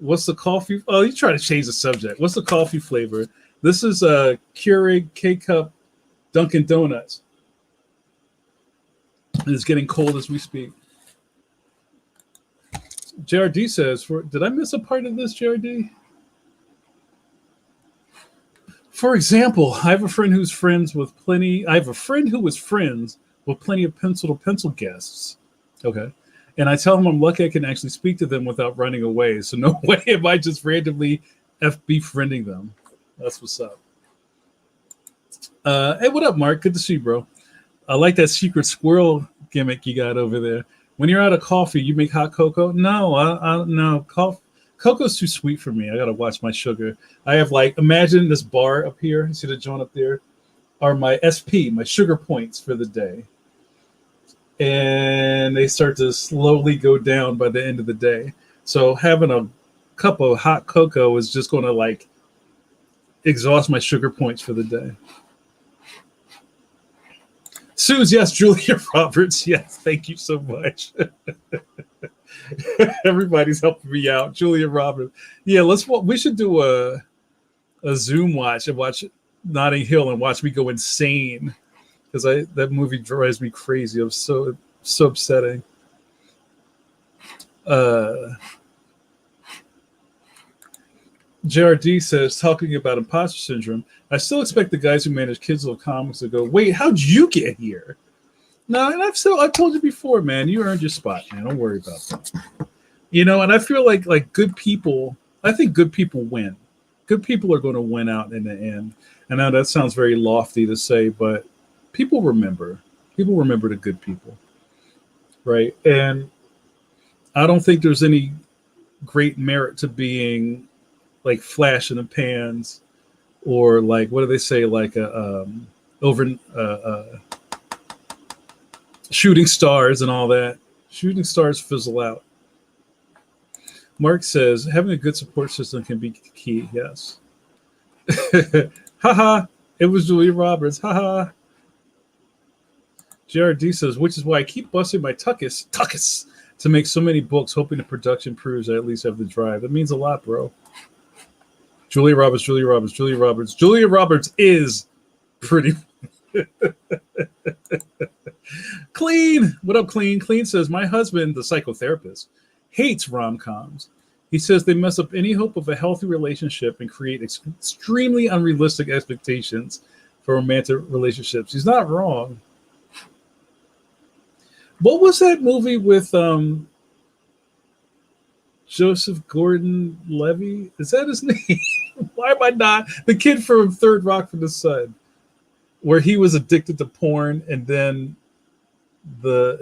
What's the coffee? Oh, you try to change the subject. What's the coffee flavor? This is a Keurig K-Cup Dunkin' Donuts. It's getting cold as we speak. JRD says, did I miss a part of this, JRD? For example, I have a friend who was friends with plenty of pencil-to-pencil guests. Okay. And I tell him I'm lucky I can actually speak to them without running away. So no way am I just randomly befriending them. That's what's up. Hey, what up, Mark? Good to see you, bro. I like that secret squirrel gimmick you got over there. When you're out of coffee, you make hot cocoa? No, no. Cocoa's too sweet for me. I got to watch my sugar. I have imagine this bar up here. You see the joint up there? Are my SP, my sugar points for the day. And they start to slowly go down by the end of the day. So having a cup of hot cocoa is just going to exhaust my sugar points for the day. Suze, yes. Julia Roberts, yes. Thank you so much. Everybody's helping me out. Julia Roberts. Yeah, we should do a Zoom watch and watch Notting Hill and watch me go insane, because that movie drives me crazy. I'm so upsetting. JRD says, talking about imposter syndrome, I still expect the guys who manage Kids Love Comics to go, wait, how'd you get here? No, and I've told you before, man, you earned your spot, man. Don't worry about that. And I feel like good people, I think good people win. Good people are going to win out in the end. I know that sounds very lofty to say, but people remember. People remember the good people, right? And I don't think there's any great merit to being like flash in the pans or like what do they say like a over shooting stars and all that. Shooting stars fizzle out. Mark says having a good support system can be key. Yes. Haha. It was Julia Roberts. Haha. JRD says, which is why I keep busting my tuckus to make so many books, hoping the production proves I at least have the drive. That means a lot, bro. Julia Roberts is pretty. Clean. What up, Clean? Clean says, my husband, the psychotherapist, hates rom-coms. He says they mess up any hope of a healthy relationship and create extremely unrealistic expectations for romantic relationships. He's not wrong. What was that movie with Joseph Gordon-Levitt? Is that his name? Why am I not? The kid from Third Rock from the Sun, where he was addicted to porn and then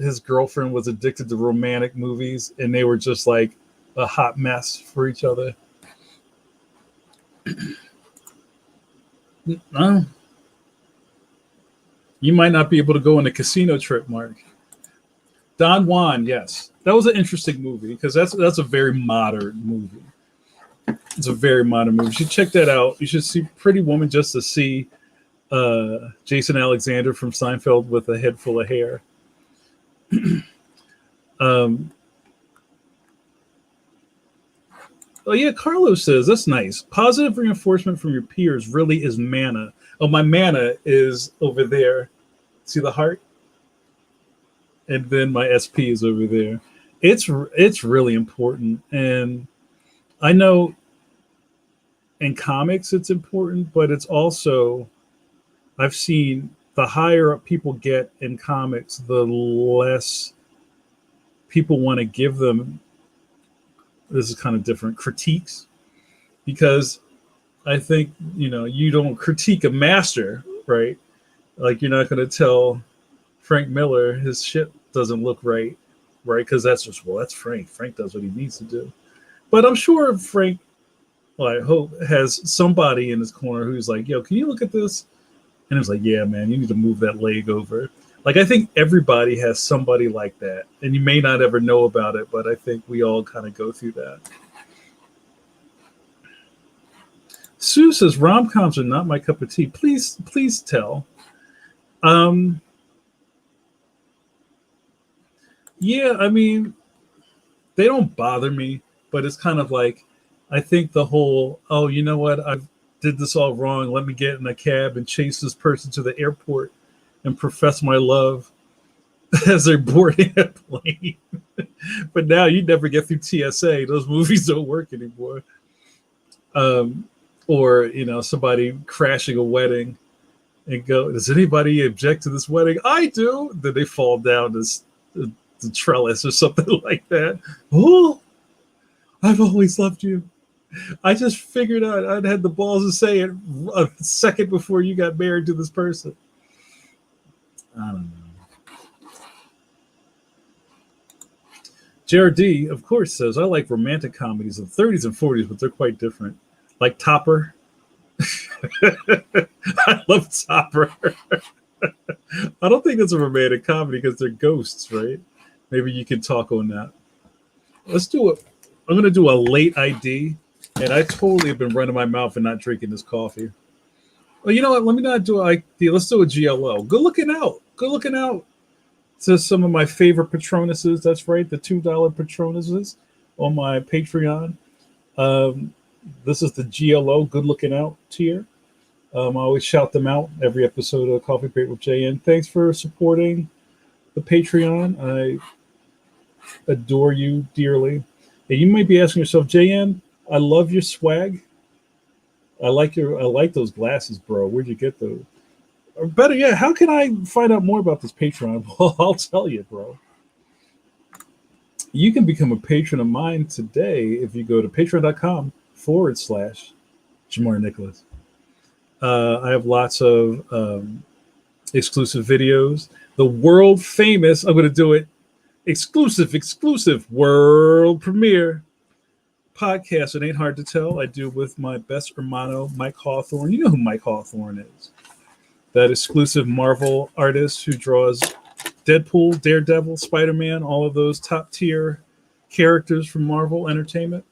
his girlfriend was addicted to romantic movies and they were just like a hot mess for each other. No. You might not be able to go on a casino trip, Mark. Don Juan, yes. That was an interesting movie because that's a very modern movie. It's a very modern movie. You should check that out. You should see Pretty Woman just to see Jason Alexander from Seinfeld with a head full of hair. Oh yeah, Carlos says that's nice. Positive reinforcement from your peers really is mana. Oh, my mana is over there. See the heart? And then my SP is over there. It's really important. And I know in comics it's important, but it's also, I've seen the higher up people get in comics, the less people want to give them, this is kind of different, critiques. Because I think, you don't critique a master, right? Like you're not going to tell Frank Miller his shit doesn't look right? Because that's just, that's Frank. Frank does what he needs to do. But I'm sure Frank, I hope, has somebody in his corner who's like, yo, can you look at this? And it's like, yeah, man, you need to move that leg over. Like, I think everybody has somebody like that. And you may not ever know about it, but I think we all kind of go through that. Sue says, rom-coms are not my cup of tea. Please tell. Yeah, I mean, they don't bother me, but it's kind of like, I think the whole, oh, you know what? I did this all wrong. Let me get in a cab and chase this person to the airport and profess my love as they're boarding a plane. But now you never get through TSA. Those movies don't work anymore. Or, somebody crashing a wedding and go, does anybody object to this wedding? I do. Then they fall down the trellis or something like that. Oh, I've always loved you. I just figured out I'd had the balls to say it a second before you got married to this person. I don't know. JRD, of course, says, I like romantic comedies of the 30s and 40s, but they're quite different. Like Topper. I love Topper. I don't think it's a romantic comedy because they're ghosts, right? Maybe you can talk on that. Let's do it. I'm going to do a late ID, and I totally have been running my mouth and not drinking this coffee. Well, you know what? Let me not do an ID. Let's do a GLO. Good looking out. Good looking out to some of my favorite Patronuses. That's right, the $2 Patronuses on my Patreon. This is the GLO, Good Looking Out tier. I always shout them out every episode of Coffee Break with JN. Thanks for supporting the Patreon. I adore you dearly. And you might be asking yourself, JN, I love your swag. I like those glasses, bro. Where'd you get those? Or better yet, how can I find out more about this Patreon? Well, I'll tell you, bro. You can become a patron of mine today if you go to patreon.com/Jamar Nicholas. I have lots of exclusive videos. The world famous, I'm going to do it, exclusive world premiere podcast. It ain't hard to tell. I do with my best hermano, Mike Hawthorne. You know who Mike Hawthorne is. That exclusive Marvel artist who draws Deadpool, Daredevil, Spider-Man, all of those top tier characters from Marvel Entertainment.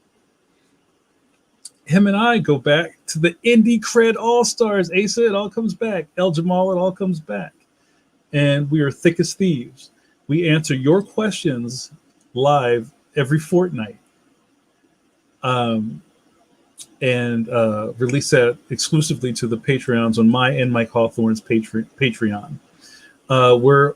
Him and I go back to the Indie Cred All-Stars. Asa, it all comes back. El Jamal, it all comes back. And we are thick as thieves. We answer your questions live every fortnight. And release that exclusively to the Patreons on my and Mike Hawthorne's Patreon. We're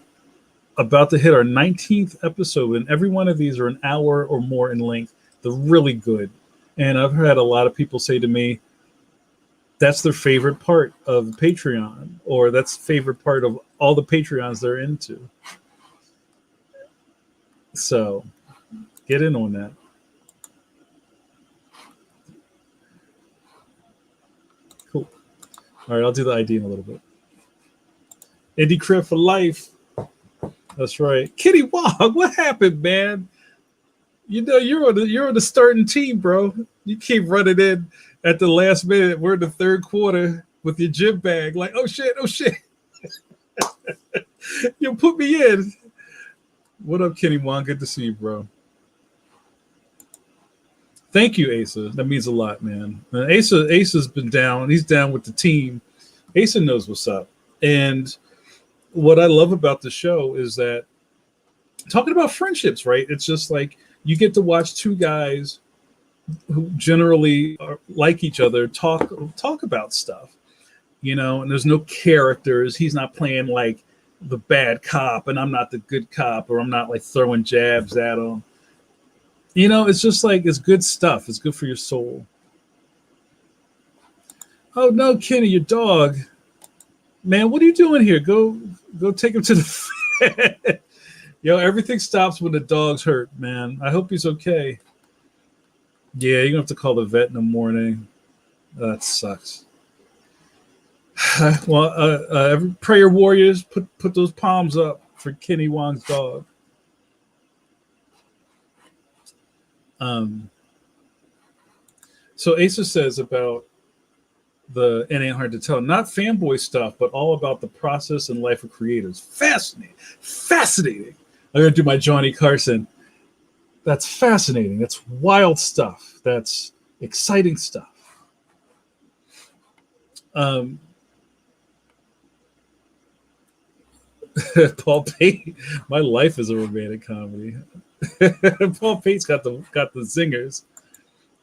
about to hit our 19th episode, and every one of these are an hour or more in length. They're really good. And I've had a lot of people say to me, that's their favorite part of Patreon, or that's favorite part of all the Patreons they're into. So get in on that. Cool. All right, I'll do the ID in a little bit. Indie Crib for life. That's right. Kitty Wog, what happened, man? You know, you're on the starting team, bro. You keep running in at the last minute. We're in the third quarter with your gym bag. Like, oh shit. You put me in. What up, Kenny Wong? Good to see you, bro. Thank you, Asa. That means a lot, man. Asa's been down. He's down with the team. Asa knows what's up. And what I love about the show is that talking about friendships, right? It's just like you get to watch two guys who generally like each other talk about stuff, you know, and there's no characters. He's not playing like the bad cop and I'm not the good cop, or I'm not like throwing jabs at him. You know, it's just like, it's good stuff. It's good for your soul. Oh no, Kenny, your dog. Man, what are you doing here? Go take him to the vet. Yo, everything stops when the dog's hurt, man. I hope he's okay. Yeah, you're gonna have to call the vet in the morning. That sucks. Well, prayer warriors, put those palms up for Kenny Wong's dog. So Asa says about the It Ain't Hard to Tell, not fanboy stuff, but all about the process and life of creators. Fascinating. I'm gonna do my Johnny Carson. That's fascinating. That's wild stuff. That's exciting stuff. Paul Pate, my life is a romantic comedy. Paul Pate's got the zingers.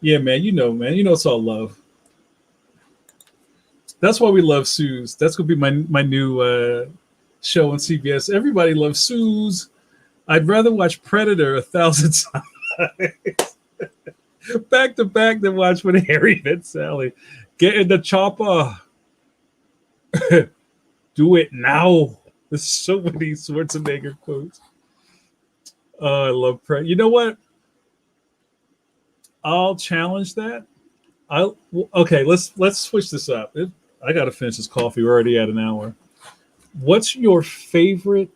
Yeah, man. You know it's all love. That's why we love Suze. That's gonna be my new show on CBS. Everybody loves Suze. I'd rather watch Predator 1,000 times back to back than watch When Harry Met Sally. Get in the chopper. Do it now. There's so many Schwarzenegger quotes. Oh, I love Predator. You know what? I'll challenge that. Okay. Let's switch this up. I got to finish this coffee. We're already at an hour. What's your favorite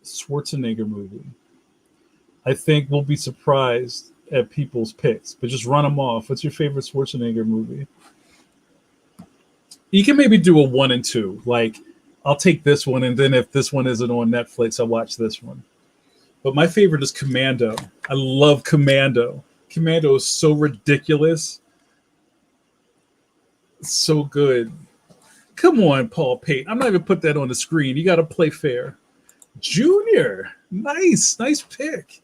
Schwarzenegger movie? I think we'll be surprised at people's picks, but just run them off. What's your favorite Schwarzenegger movie? You can maybe do a 1 and 2. Like, I'll take this one, and then if this one isn't on Netflix, I'll watch this one. But my favorite is Commando. I love Commando. Commando is so ridiculous. So good. Come on, Paul Pate. I'm not even put that on the screen. You got to play fair. Junior. Nice pick.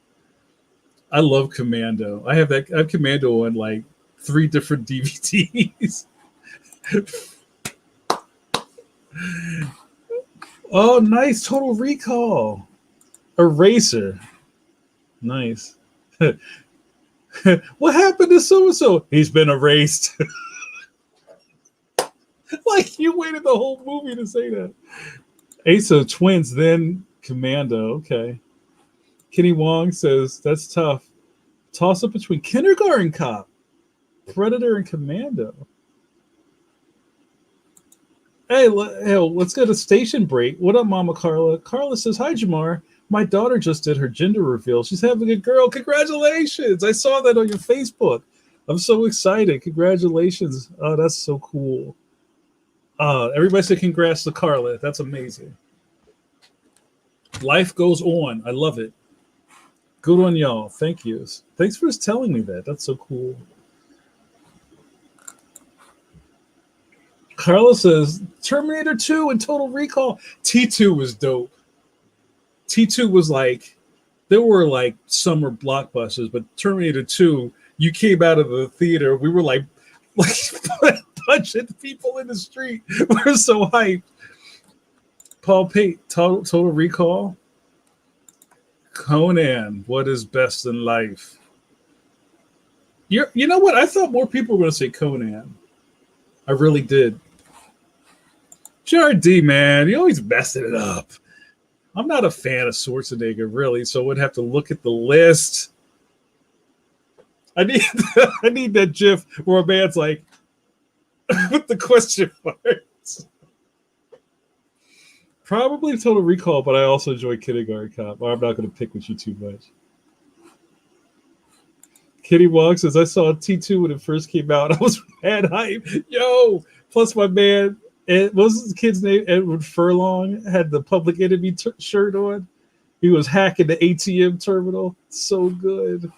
I love Commando. I have Commando on like 3 different DVDs. Oh, nice. Total Recall. Eraser. Nice. What happened to so-and-so? He's been erased. Like, you waited the whole movie to say that. Ace of Twins, then Commando. Okay. Kenny Wong says, that's tough. Toss up between Kindergarten Cop, Predator, and Commando. Hey, hell, let's go to station break. What up, Mama Carla? Carla says, "Hi, Jamar. My daughter just did her gender reveal. She's having a girl. Congratulations! I saw that on your Facebook. I'm so excited. Congratulations. Oh, that's so cool. Everybody say congrats to Carla. That's amazing. Life goes on. I love it. Good on y'all. Thank you. Thanks for telling me that. That's so cool." Carla says, Terminator 2 and Total Recall. T2 was dope. T2 was like, there were like summer blockbusters, but Terminator 2, you came out of the theater, we were like punching people in the street. We were so hyped. Paul Pate, Total Recall. Conan, what is best in life? You know what? I thought more people were going to say Conan. I really did. JRD, man, you always messing it up. I'm not a fan of Schwarzenegger, really, so I would have to look at the list. I need that GIF where a man's like, with the question marks. Probably Total Recall, but I also enjoy Kindergarten Cop. I'm not going to pick with you too much. Kitty Wong says, I saw T2 when it first came out. I was mad hype. Yo! Plus my man, what was the kid's name? Edward Furlong had the Public Enemy shirt on. He was hacking the ATM terminal. So good.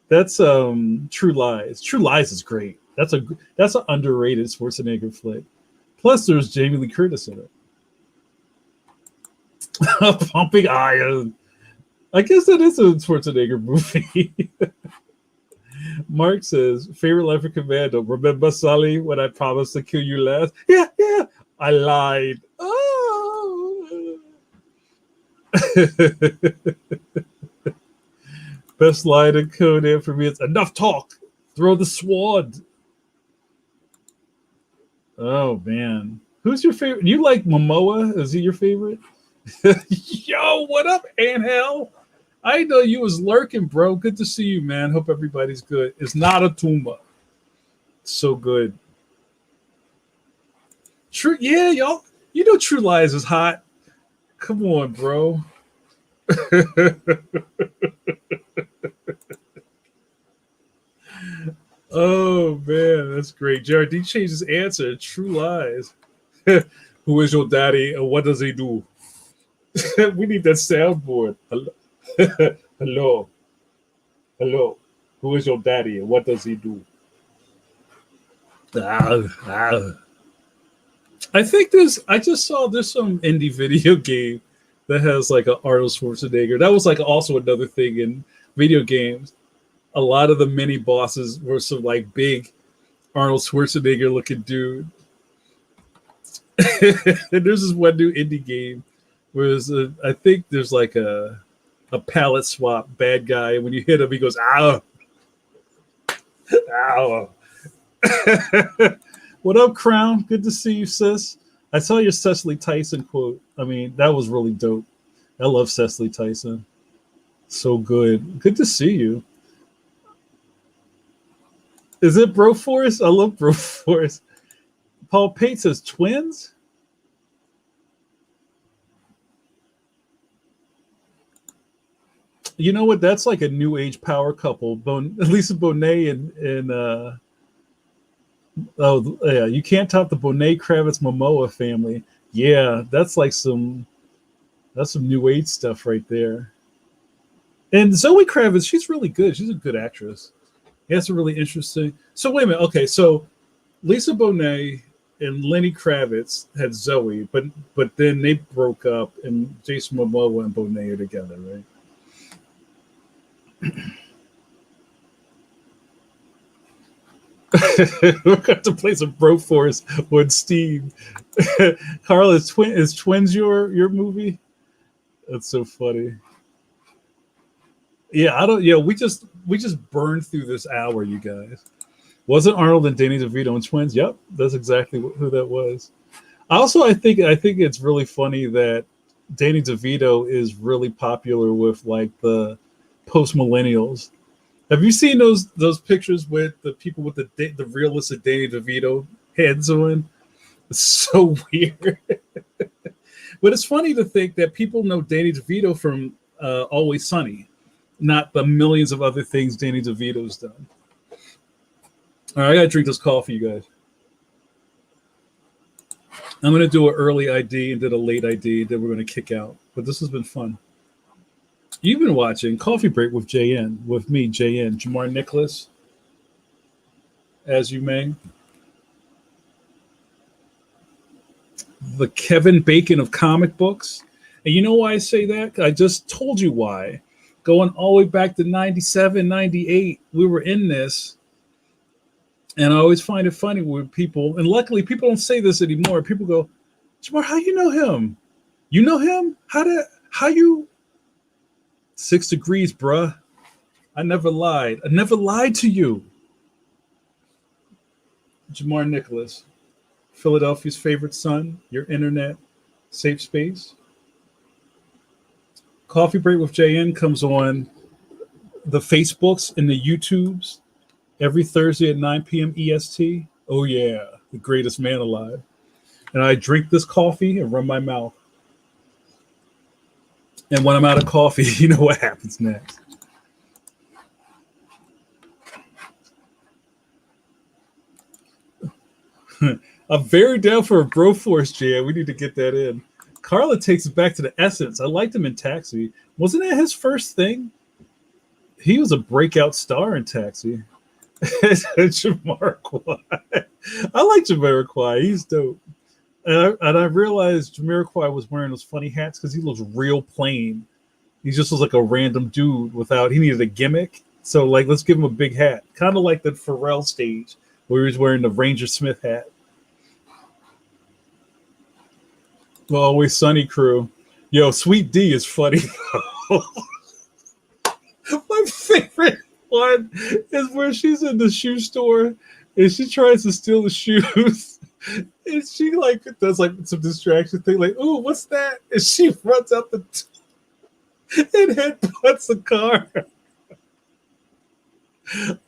That's True Lies. True Lies is great. That's an underrated Schwarzenegger flick. Plus, there's Jamie Lee Curtis in it. Pumping Iron. I guess that is a Schwarzenegger movie. Mark says, favorite line for Commando. Remember, Sully, when I promised to kill you last? Yeah. I lied. Oh. Best line in Conan for me is, enough talk. Throw the sword. Oh, man. Who's your favorite? You like Momoa? Is he your favorite? Yo, what up, Angel? I know you was lurking, bro. Good to see you, man. Hope everybody's good. It's not a tumor. So good. True, yeah, y'all. You know True Lies is hot. Come on, bro. Oh man, that's great. JRD changed his answer. True Lies. Who is your daddy and what does he do? We need that soundboard. Hello. Hello. Who is your daddy and what does he do? I think I just saw there's some indie video game that has like an Arnold Schwarzenegger. That was like also another thing in video games. A lot of the mini bosses were some like big Arnold Schwarzenegger looking dude. And there's this one new indie game where I think there's like a palette swap bad guy, and when you hit him, he goes, ow. Ow. What up, Crown? Good to see you, sis. I saw your Cecily Tyson quote. I mean, that was really dope. I love Cecily Tyson. So good. Good to see you. Is it Broforce? I love Broforce. Paul Pate says twins? You know what? That's like a new age power couple. Lisa Bonet and oh yeah, you can't top the Bonet Kravitz Momoa family. Yeah, that's some new age stuff right there. And Zoe Kravitz, she's really good. She's a good actress. Yeah, that's a really interesting. So wait a minute. Okay, so Lisa Bonet and Lenny Kravitz had Zoe, but then they broke up, and Jason Momoa and Bonet are together, right? We're going to play some Broforce with Steve. Carl, is Twins your movie? That's so funny. Yeah, I don't. Yeah, we just burned through this hour, you guys. Wasn't Arnold and Danny DeVito in Twins? Yep, that's exactly who that was. Also, I think it's really funny that Danny DeVito is really popular with like the post millennials. Have you seen those pictures with the people with the realistic Danny DeVito heads on? It's so weird. But it's funny to think that people know Danny DeVito from Always Sunny, not the millions of other things Danny DeVito's done. All right, I gotta drink this coffee, you guys. I'm gonna do an early ID and then a late ID, then we're gonna kick out. But this has been fun. You've been watching Coffee Break with JN, with me, JN, Jamar Nicholas, as you may. The Kevin Bacon of comic books. And you know why I say that? I just told you why. Going all the way back to 97, 98, we were in this. And I always find it funny when people, and luckily people don't say this anymore. People go, Jamar, how you know him? You know him? How you? 6 degrees, bruh. I never lied. I never lied to you. Jamar Nicholas, Philadelphia's favorite son, your internet safe space. Coffee Break with JN comes on the Facebooks and the YouTubes every Thursday at 9 p.m. EST. Oh, yeah, the greatest man alive. And I drink this coffee and run my mouth. And when I'm out of coffee, you know what happens next. I'm very down for a Broforce jam. We need to get that in. Carla takes it back to the essence. I liked him in Taxi. Wasn't that his first thing? He was a breakout star in Taxi. Jamiroquai. I like Jamiroquai. He's dope. And I realized Jamiroquai was wearing those funny hats because he looks real plain. He just was like a random dude he needed a gimmick. So like, let's give him a big hat. Kind of like the Pharrell stage where he was wearing the Ranger Smith hat. Well, Always Sunny crew. Yo, Sweet D is funny. My favorite one is where she's in the shoe store and she tries to steal the shoes. And she like does like some distraction thing, like, "Ooh, what's that?" And she runs out the and headbutts the car.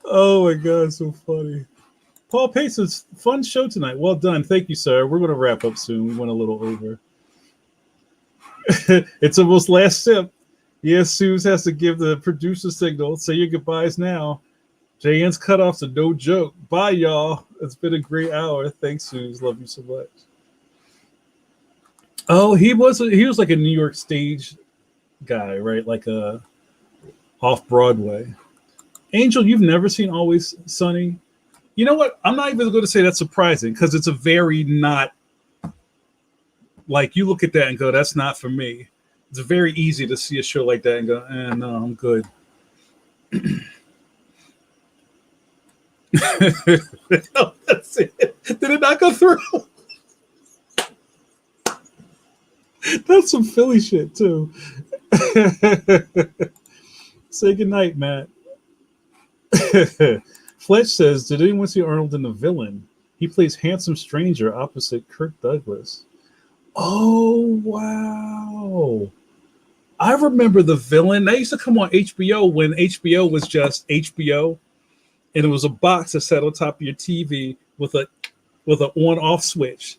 Oh my god, so funny. Paul Pace's fun show tonight. Well done, thank you, sir. We're gonna wrap up soon. We went a little over. It's almost last sip. Yes, Suze has to give the producer signal. Say your goodbyes now. JN's cutoffs are no joke. Bye, y'all. It's been a great hour. Thanks, Suze. Love you so much. Oh, he was like a New York stage guy, right? Like a off Broadway. Angel, you've never seen Always Sunny? You know what? I'm not even going to say that's surprising because it's a very not like you look at that and go, that's not for me. It's very easy to see a show like that and go, no, I'm good. Oh, that's it. Did it not go through? That's some Philly shit too. Say goodnight, Matt. Fletch says, did anyone see Arnold in The Villain? He plays handsome stranger opposite Kirk Douglas. Oh, wow. I remember The Villain. That used to come on HBO when HBO was just HBO. And it was a box that sat on top of your TV with an on-off switch.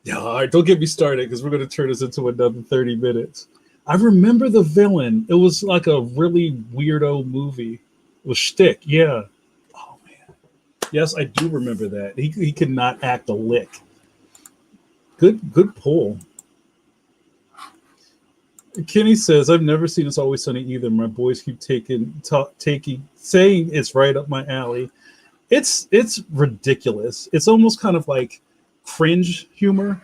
Yeah, all right, don't get me started because we're going to turn this into another 30 minutes. I remember The Villain. It was like a really weirdo movie. It was shtick, yeah. Oh, man. Yes, I do remember that. He could not act a lick. Good pull. Kenny says, I've never seen It's Always Sunny either. My boys keep saying it's right up my alley. It's ridiculous. It's almost kind of like cringe humor.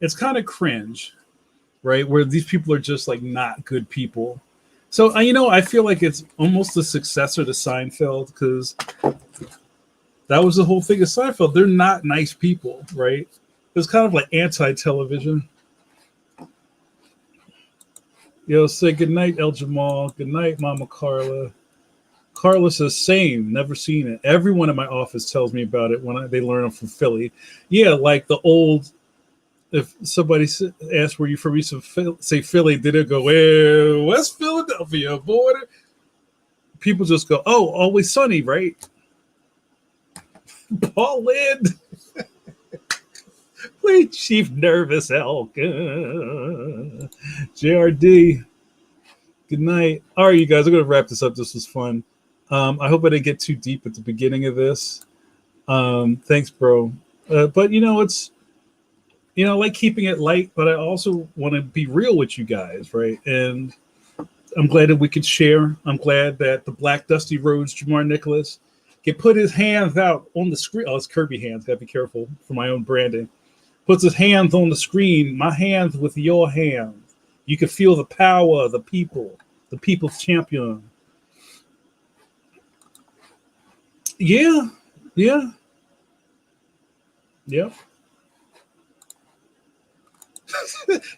It's kind of cringe, right? Where these people are just like not good people. So, I feel like it's almost the successor to Seinfeld because that was the whole thing of Seinfeld. They're not nice people, right? It's kind of like anti-television. Yo, say goodnight, El Jamal. Good night, Mama Carla. Carla says, same, never seen it. Everyone in my office tells me about it when they learn I'm from Philly. Yeah, like the old, if somebody asks where you from, you say Philly, then they go, well, West Philadelphia, border. people just go, oh, always sunny, right? Paul Lind. Wait, Chief Nervous Elk. JRD. Good night. All right, you guys, I'm going to wrap this up. This was fun. I hope I didn't get too deep at the beginning of this. Thanks, bro. But, it's, I like keeping it light, but I also want to be real with you guys, right? And I'm glad that we could share. I'm glad that the Black Dusty Roads, Jamar Nicholas, can put his hands out on the screen. Oh, it's Kirby hands. Gotta be careful for my own branding. Puts his hands on the screen, my hands with your hands. You can feel the power of the people, the people's champion. Yeah. Yep.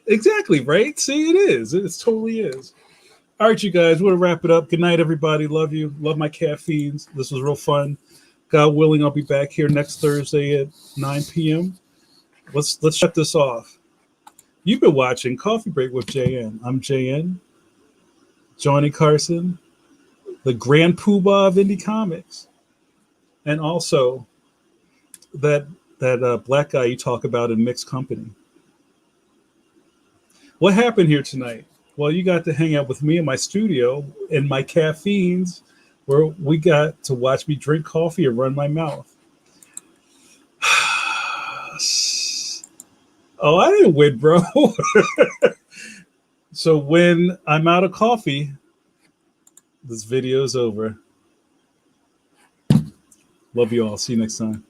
Exactly, right? See, it is. It totally is. All right, you guys, we'll wrap it up. Good night, everybody. Love you. Love my caffeines. This was real fun. God willing, I'll be back here next Thursday at 9 p.m. Let's shut this off. You've been watching Coffee Break with JN. I'm JN, Johnny Carson, the Grand Poobah of indie comics, and also that black guy you talk about in Mixed Company. What happened here tonight? Well, you got to hang out with me in my studio and my caffeines, where we got to watch me drink coffee and run my mouth. Oh, I didn't win, bro. So when I'm out of coffee, this video is over. Love you all. See you next time.